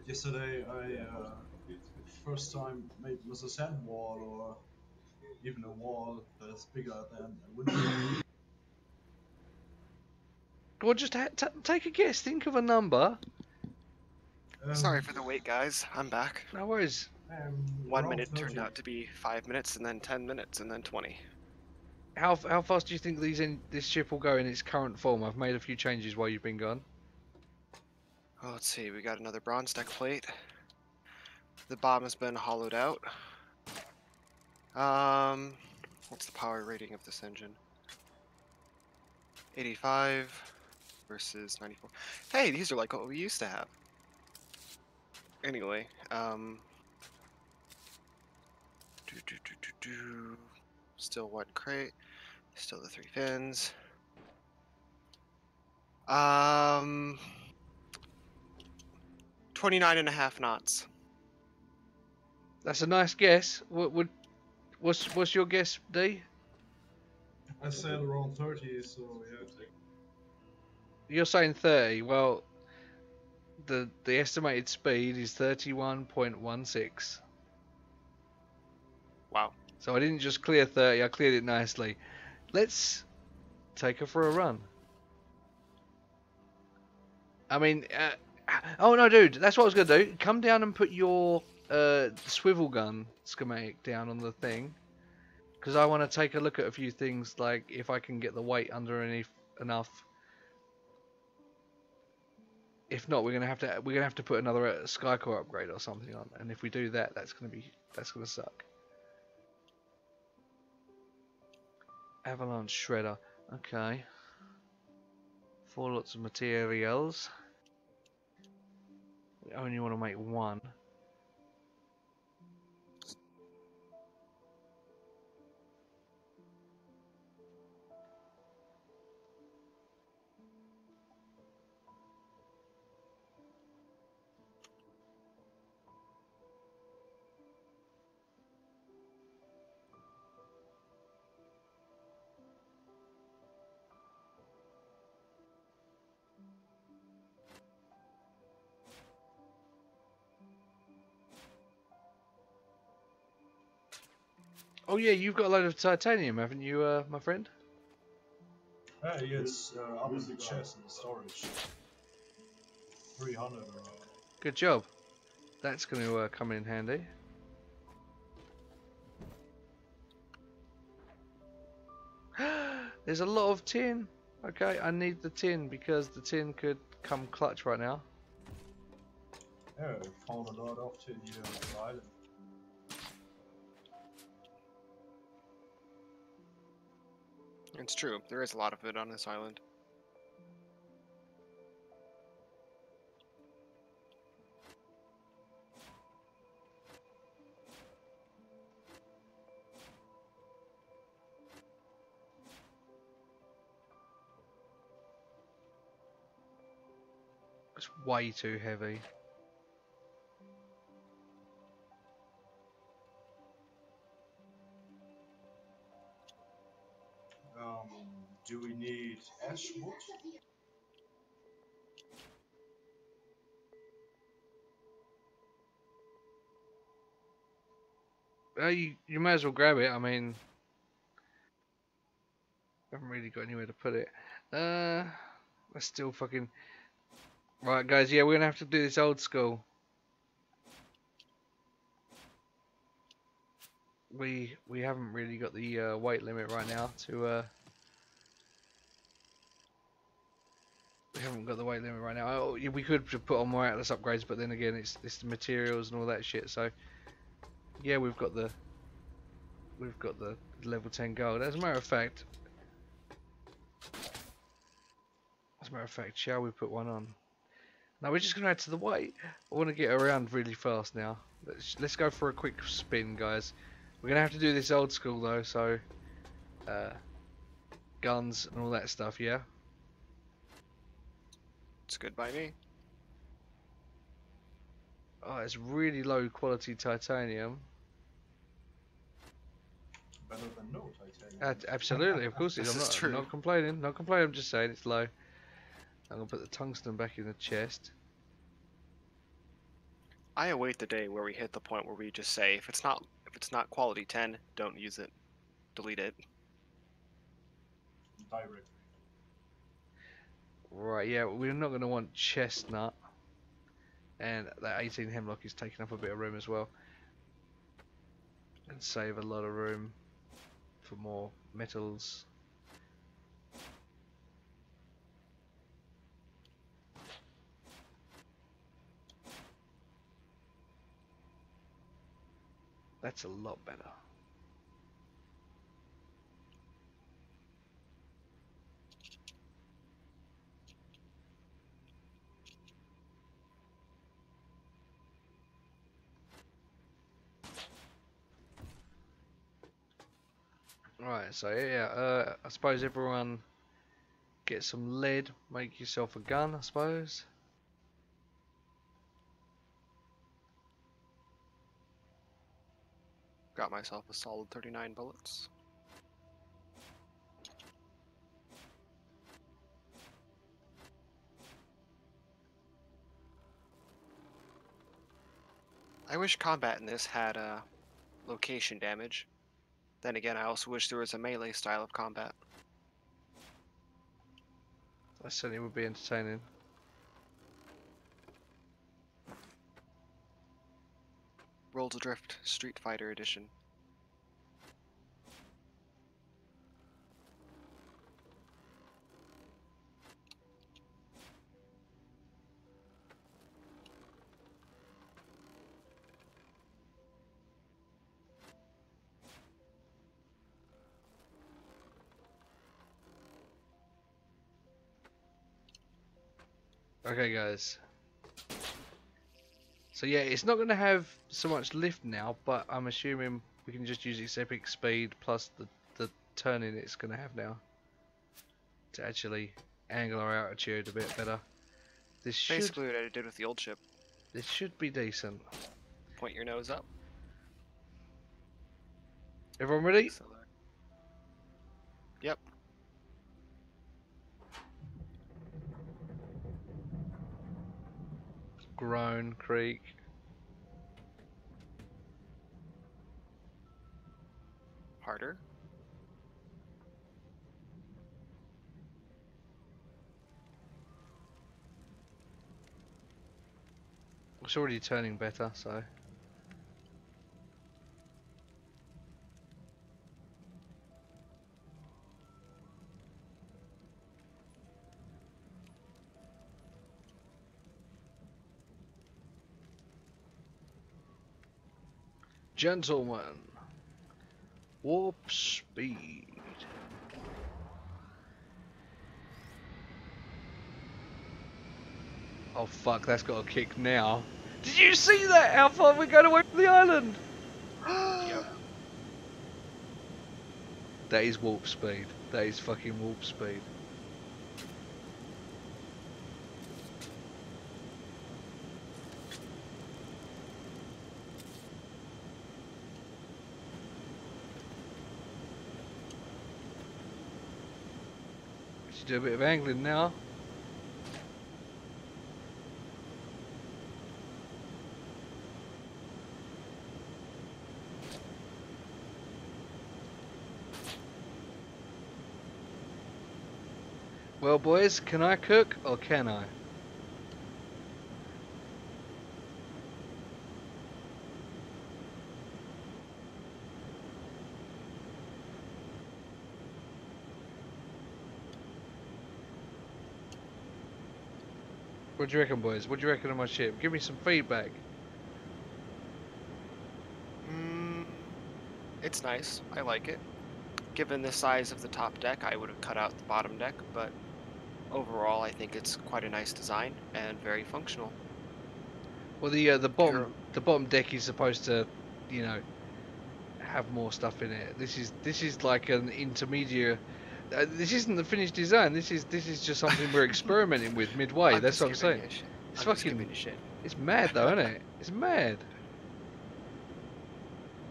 Yesterday I first time made with a sand wall or even a wall that's bigger than a window. Well, just take a guess. Think of a number. Sorry for the wait, guys. I'm back. No worries. 1 around minute turned 30. out to be 5 minutes, and then 10 minutes, and then 20. How fast do you think this ship will go in its current form? I've made a few changes while you've been gone. Oh, let's see. We got another bronze deck plate. The bottom has been hollowed out. What's the power rating of this engine? 85 versus 94. Hey, these are like what we used to have. Anyway, still one crate, still the 3 fins. 29.5 knots. That's a nice guess. What's your guess, D? I said around 30, so yeah. You're saying 30. Well, the estimated speed is 31.16. Wow. So I didn't just clear 30. I cleared it nicely. Let's take her for a run. I mean, oh no, dude, that's what I was gonna do. Come down and put your swivel gun schematic down on the thing, because I want to take a look at a few things, like if I can get the weight underneath enough. If not, we're gonna have to put another Skycore upgrade or something on, and if we do that, that's gonna suck. Avalanche shredder, okay. 4 lots of materials. We only want to make 1. Oh yeah, you've got a load of titanium, haven't you, my friend? Yeah, it's up in the chest in the storage. 300 or Good job. That's going to come in handy. There's a lot of tin. Okay, I need the tin because the tin could come clutch right now. yeah, I found a lot of tin here on the island. It's true. There is a lot of it on this island. It's way too heavy. Do we need ash wood? You may as well grab it. I mean, I haven't really got anywhere to put it. That's still fucking right, guys. Yeah, we're gonna have to do this old school. We haven't really got the weight limit right now to. We haven't got the weight limit right now. Oh, yeah, we could just put on more Atlas upgrades, but then again, it's the materials and all that shit. So yeah, we've got the level 10 gold. As a matter of fact, shall we put one on? No, we're just gonna add to the weight. I want to get around really fast now. Let's go for a quick spin, guys. We're gonna have to do this old school though, so guns and all that stuff. Yeah. It's good by me. Oh, it's really low quality titanium. Better than no titanium. Absolutely, of course it is. This is I'm true. not complaining. Not complaining. I'm just saying it's low. I'm gonna put the tungsten back in the chest. I await the day where we hit the point where we just say if it's not quality 10, don't use it. Delete it. Directly. Right, yeah, we're not going to want chestnut, and that 18 hemlock is taking up a bit of room as well, and save a lot of room for more metals. That's a lot better. Right, so yeah, I suppose everyone get some lead, make yourself a gun, I suppose. Got myself a solid 39 bullets. I wish combat in this had location damage. Then again, I also wish there was a melee style of combat. That certainly would be entertaining. World Adrift Street Fighter Edition. Okay, guys. So yeah, it's not going to have so much lift now, but I'm assuming we can just use its epic speed plus the turning it's going to have now to actually angle our altitude a bit better. This Basically what I did with the old ship. This should be decent. Point your nose up. Everyone ready? Yep. Groan, creak. Harder. It's already turning better, so. Gentlemen, warp speed. Oh fuck, that's got a kick now. Did you see that? How far we're going away from the island? Yep. That is warp speed. That is fucking warp speed. Should do a bit of angling now. Well, boys, can I cook or can I? What do you reckon, boys? What do you reckon of my ship? Give me some feedback. It's nice. I like it. Given the size of the top deck, I would have cut out the bottom deck, but overall, I think it's quite a nice design and very functional. Well, the bottom deck is supposed to, you know, have more stuff in it. This is like an intermediate. This isn't the finished design. This is just something we're experimenting with midway. That's what I'm saying. It's fucking. It's mad though, isn't it? It's mad.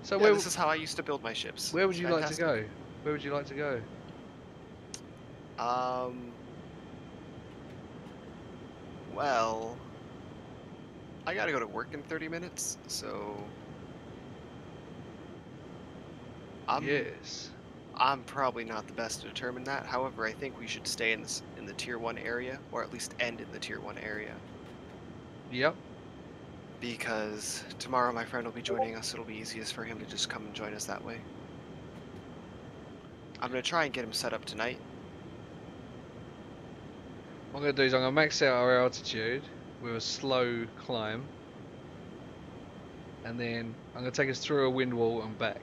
So yeah, this is how I used to build my ships. Where would you like to go? Where would you like to go? Well, I gotta go to work in 30 minutes, so Yes. I'm probably not the best to determine that. However, I think we should stay in the tier 1 area, or at least end in the tier 1 area. Yep. Because tomorrow my friend will be joining us. It'll be easiest for him to just come and join us that way. I'm gonna try and get him set up tonight. What I'm gonna do is I'm gonna max out our altitude with a slow climb, and then I'm gonna take us through a wind wall and back.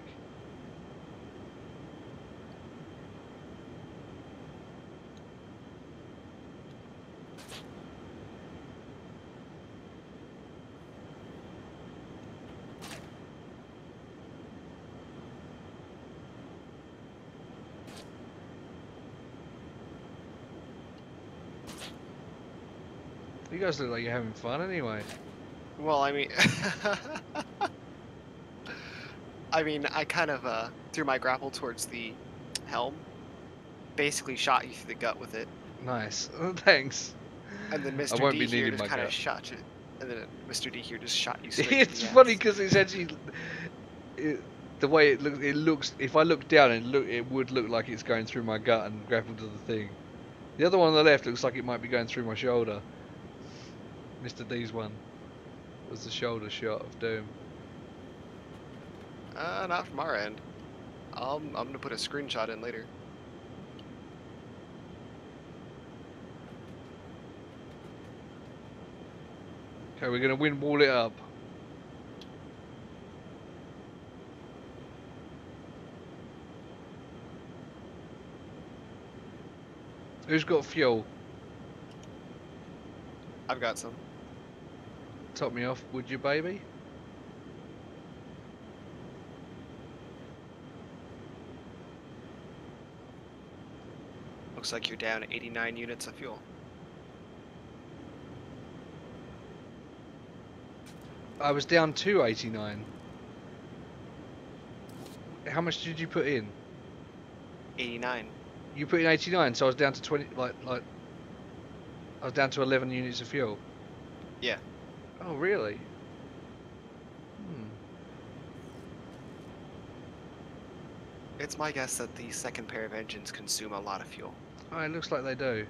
You guys look like you're having fun anyway. Well, I mean, I kind of threw my grapple towards the helm, basically shot you through the gut with it, Nice. Thanks. and then I Mr. won't D be here needing just my kind of gut. shot you, and then Mr. D here just shot you straight It's in the funny ass. because it's actually the way it looks. It looks. If I look down, it would look like it's going through my gut and grappled to the thing. The other one on the left looks like it might be going through my shoulder. Mr. D's one was the shoulder shot of doom. Not from our end. I'm gonna put a screenshot in later. Okay, we're gonna wind wall it up. Who's got fuel? I've got some. Top me off, would you, baby? Looks like you're down 89 units of fuel. I was down to 89. How much did you put in? 89. You put in 89, so I was down to 20. Like I was down to 11 units of fuel. Yeah. Oh, really? It's my guess that the second pair of engines consume a lot of fuel. Oh, it looks like they do.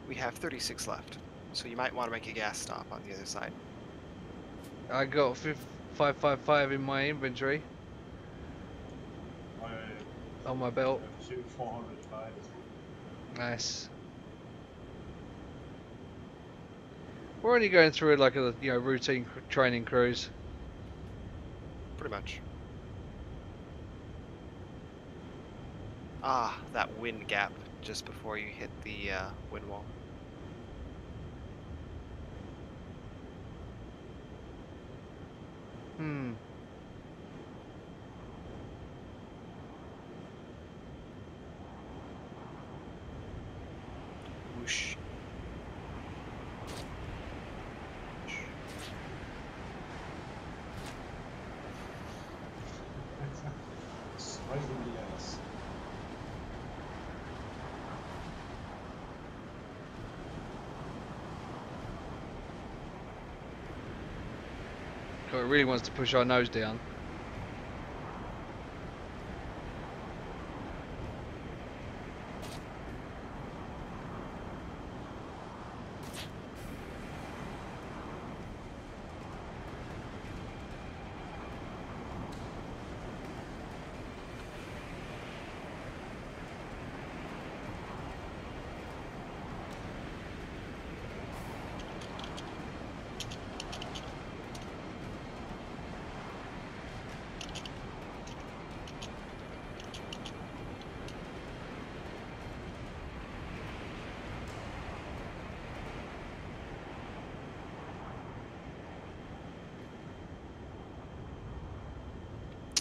We have 36 left, so you might want to make a gas stop on the other side. I got 555 in my inventory on my belt. 405. Nice. We're only going through like a routine training cruise. Pretty much. Ah, that wind gap just before you hit the wind wall. Whoosh. Oh, it really wants to push our nose down.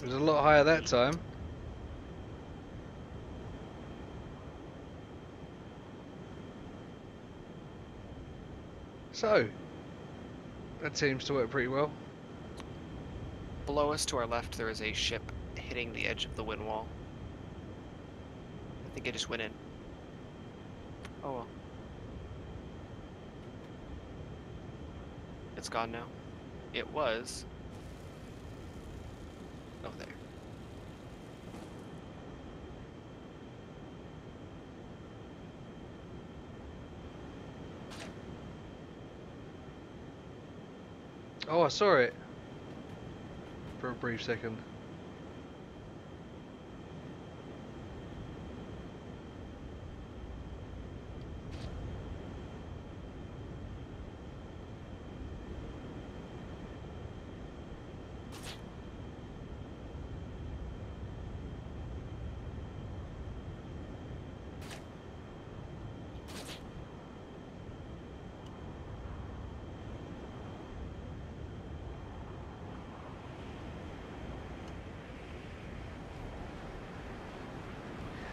It was a lot higher that time. So, that seems to work pretty well. Below us to our left, there is a ship hitting the edge of the wind wall. I think it just went in. Oh well. It's gone now. It was. Oh, there. Oh, I saw it for a brief second.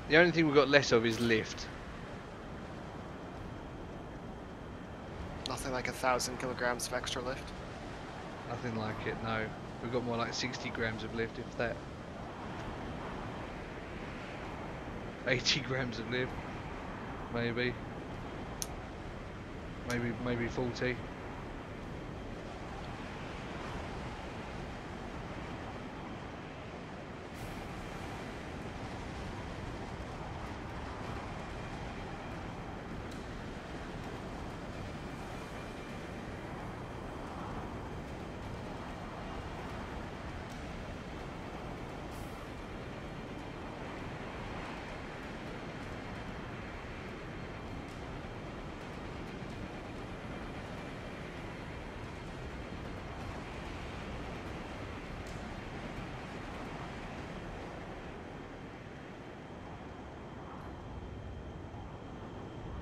The only thing we've got less of is lift. Nothing like 1,000 kilograms of extra lift. Nothing like it, no. We've got more like 60 grams of lift, if that. 80 grams of lift, maybe. Maybe 40.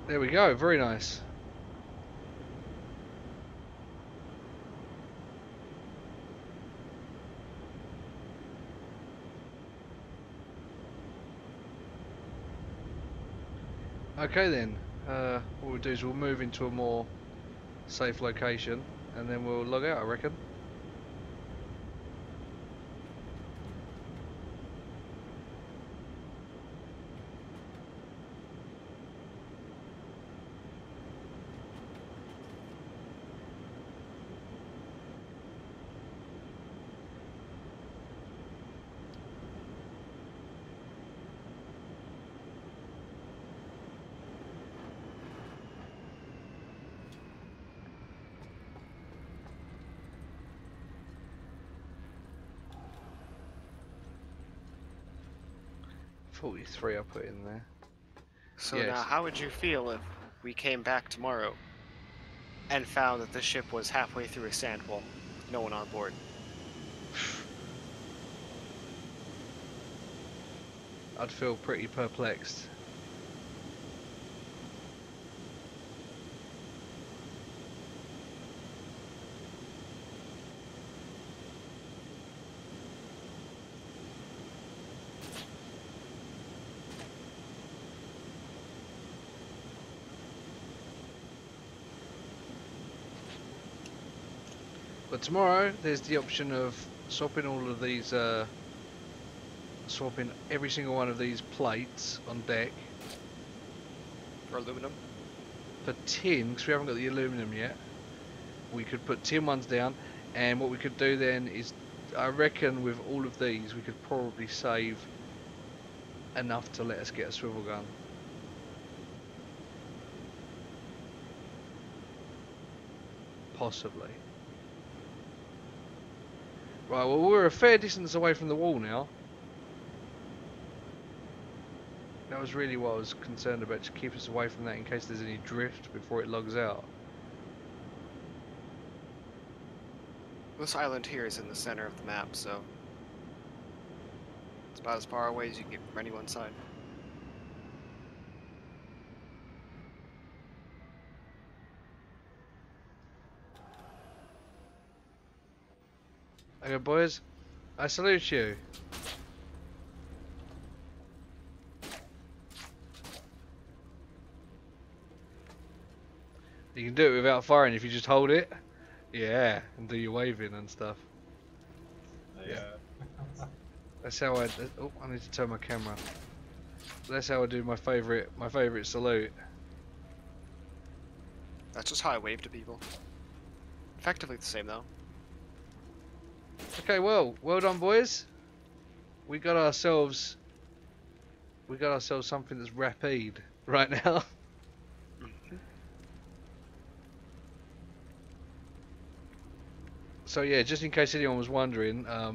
There we go, very nice. Okay then, what we'll do is we'll move into a more safe location and then we'll log out, I reckon. .43 I put in there. So Yes. now, how would you feel if we came back tomorrow and found that the ship was halfway through a sand wall, with no one on board? I'd feel pretty perplexed. But tomorrow there's the option of swapping all of these, swapping every single one of these plates on deck For aluminum? for tin, because we haven't got the aluminum yet. We could put tin ones down And what we could do then is, I reckon with all of these, we could probably save enough to let us get a swivel gun. Possibly. Right, well, we're a fair distance away from the wall now. That was really what I was concerned about, to keep us away from that in case there's any drift before it logs out. This island here is in the center of the map, so it's about as far away as you can get from any one side. Okay, boys, I salute you. You can do it without firing if you just hold it. Yeah, and do your waving and stuff. Yeah. That's how I. Oh, I need to turn my camera. That's how I do my favorite salute. That's just how I wave to people. Effectively the same though. Okay, well done, boys. We got ourselves something that's rapide right now. So yeah, just in case anyone was wondering, I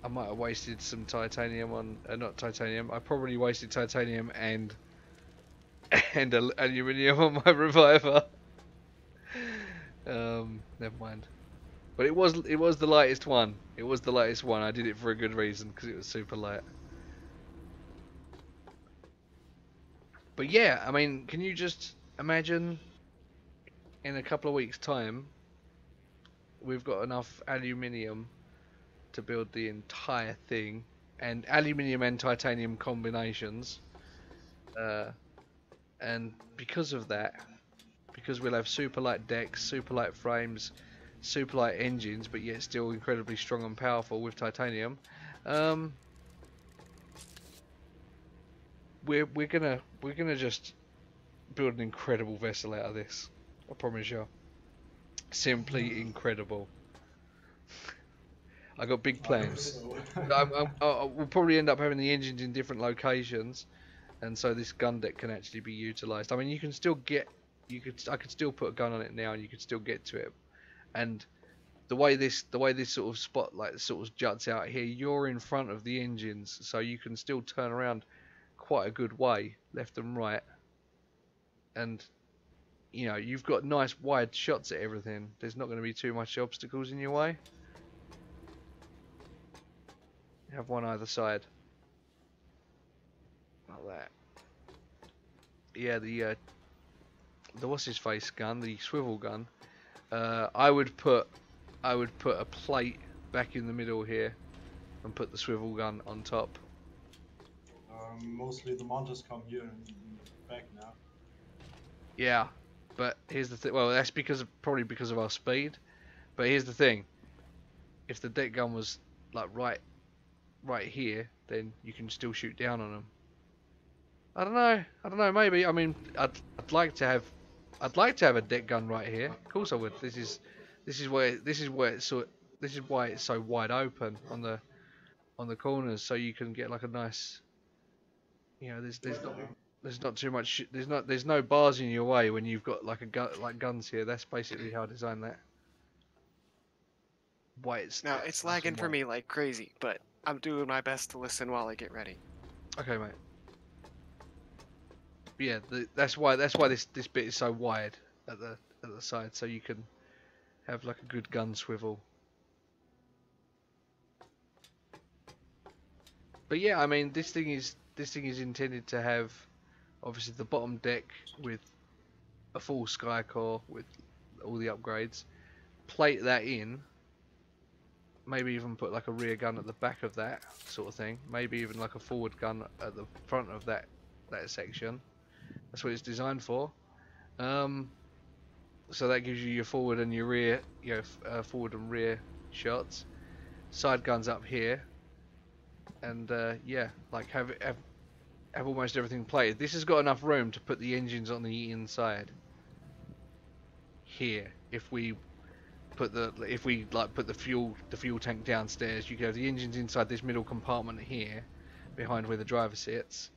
might have wasted some titanium on, not titanium. I probably wasted titanium and aluminium on my reviver. Never mind. But it was the lightest one. It was the lightest one. I did it for a good reason because it was super light. But yeah, I mean, can you just imagine in a couple of weeks' time, we've got enough aluminium to build the entire thing, and aluminium and titanium combinations. And because of that, because we'll have super light decks, super light frames, super light engines, but yet still incredibly strong and powerful with titanium, we're gonna just build an incredible vessel out of this. I promise you. Simply incredible. I got big plans. We'll probably end up having the engines in different locations, and so this gun deck can actually be utilised. I mean, you can still get, I could still put a gun on it now, and you could still get to it. And the way this sort of spotlight sort of juts out here, you're in front of the engines, so you can still turn around quite a good way, left and right. And you know, you've got nice wide shots at everything. There's not going to be too much obstacles in your way. You have one either side. Like that. Yeah, the what's his face gun, the swivel gun. I would put a plate back in the middle here, and put the swivel gun on top. Mostly the monitors come here in the back now. Yeah, but here's the thing. Well, that's probably because of our speed. But here's the thing: if the deck gun was like right here, then you can still shoot down on them. I don't know. Maybe. I mean, I'd like to have a deck gun right here. Of course I would. This is why it's so wide open on the corners, so you can get like a nice. You know, there's not too much. There's no bars in your way when you've got like guns here. That's basically how I designed that. Now it's lagging for me like crazy, but I'm doing my best to listen while I get ready. Okay, mate. Yeah, that's why this bit is so wide at the side, so you can have like a good gun swivel. But yeah, I mean, this thing is intended to have obviously the bottom deck with a full sky core with all the upgrades. Plate that in. Maybe even put like a rear gun at the back of that sort of thing. Maybe even like a forward gun at the front of that section. That's what it's designed for. So that gives you your forward and your rear, forward and rear shots. Side guns up here, and yeah, like have almost everything plated. This has got enough room to put the engines on the inside. Here, if we if we like put the fuel tank downstairs, you can have the engines inside this middle compartment here, behind where the driver sits.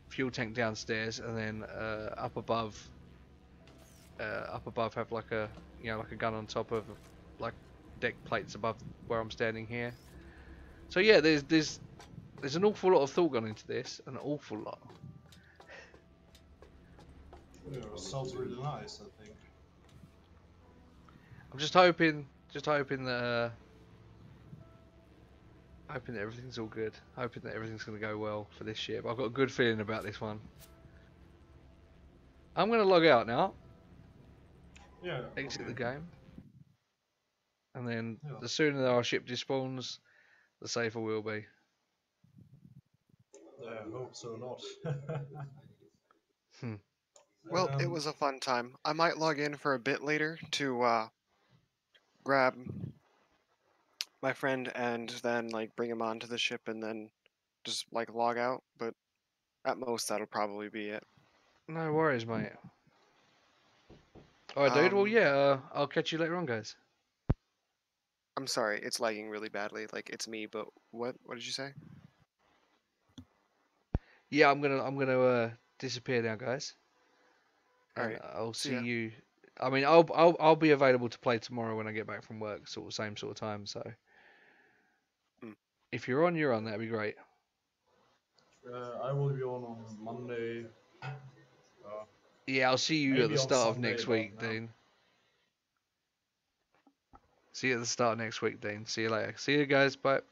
Fuel tank downstairs, and then up above have like a like a gun on top of like deck plates above where I'm standing here. So yeah, there's an awful lot of thought gone into this, an awful lot. Yeah, sounds really nice, I think. I'm just hoping that everything's all good. Hoping that everything's going to go well for this ship. I've got a good feeling about this one. I'm going to log out now. Yeah. Exit okay. the game. And then Yeah. the sooner our ship despawns, the safer we'll be. I hope so not. Well, it was a fun time. I might log in for a bit later to grab my friend and then like bring him onto the ship and then just like log out. But at most, that'll probably be it. No worries, mate. Alright, dude. Well, yeah, I'll catch you later on, guys. I'm sorry, it's lagging really badly. Like it's me, but what? What did you say? Yeah, I'm gonna disappear now, guys. All And right. I'll See see ya. you. I mean, I'll be available to play tomorrow when I get back from work, same sort of time. So, Mm. if you're on, you're on. That'd be great. I will be on Monday. Yeah, I'll see you at Maybe the on start of Sunday, next but week, no. Dean. See you at the start of next week, Dean. See you later. See you guys. Bye.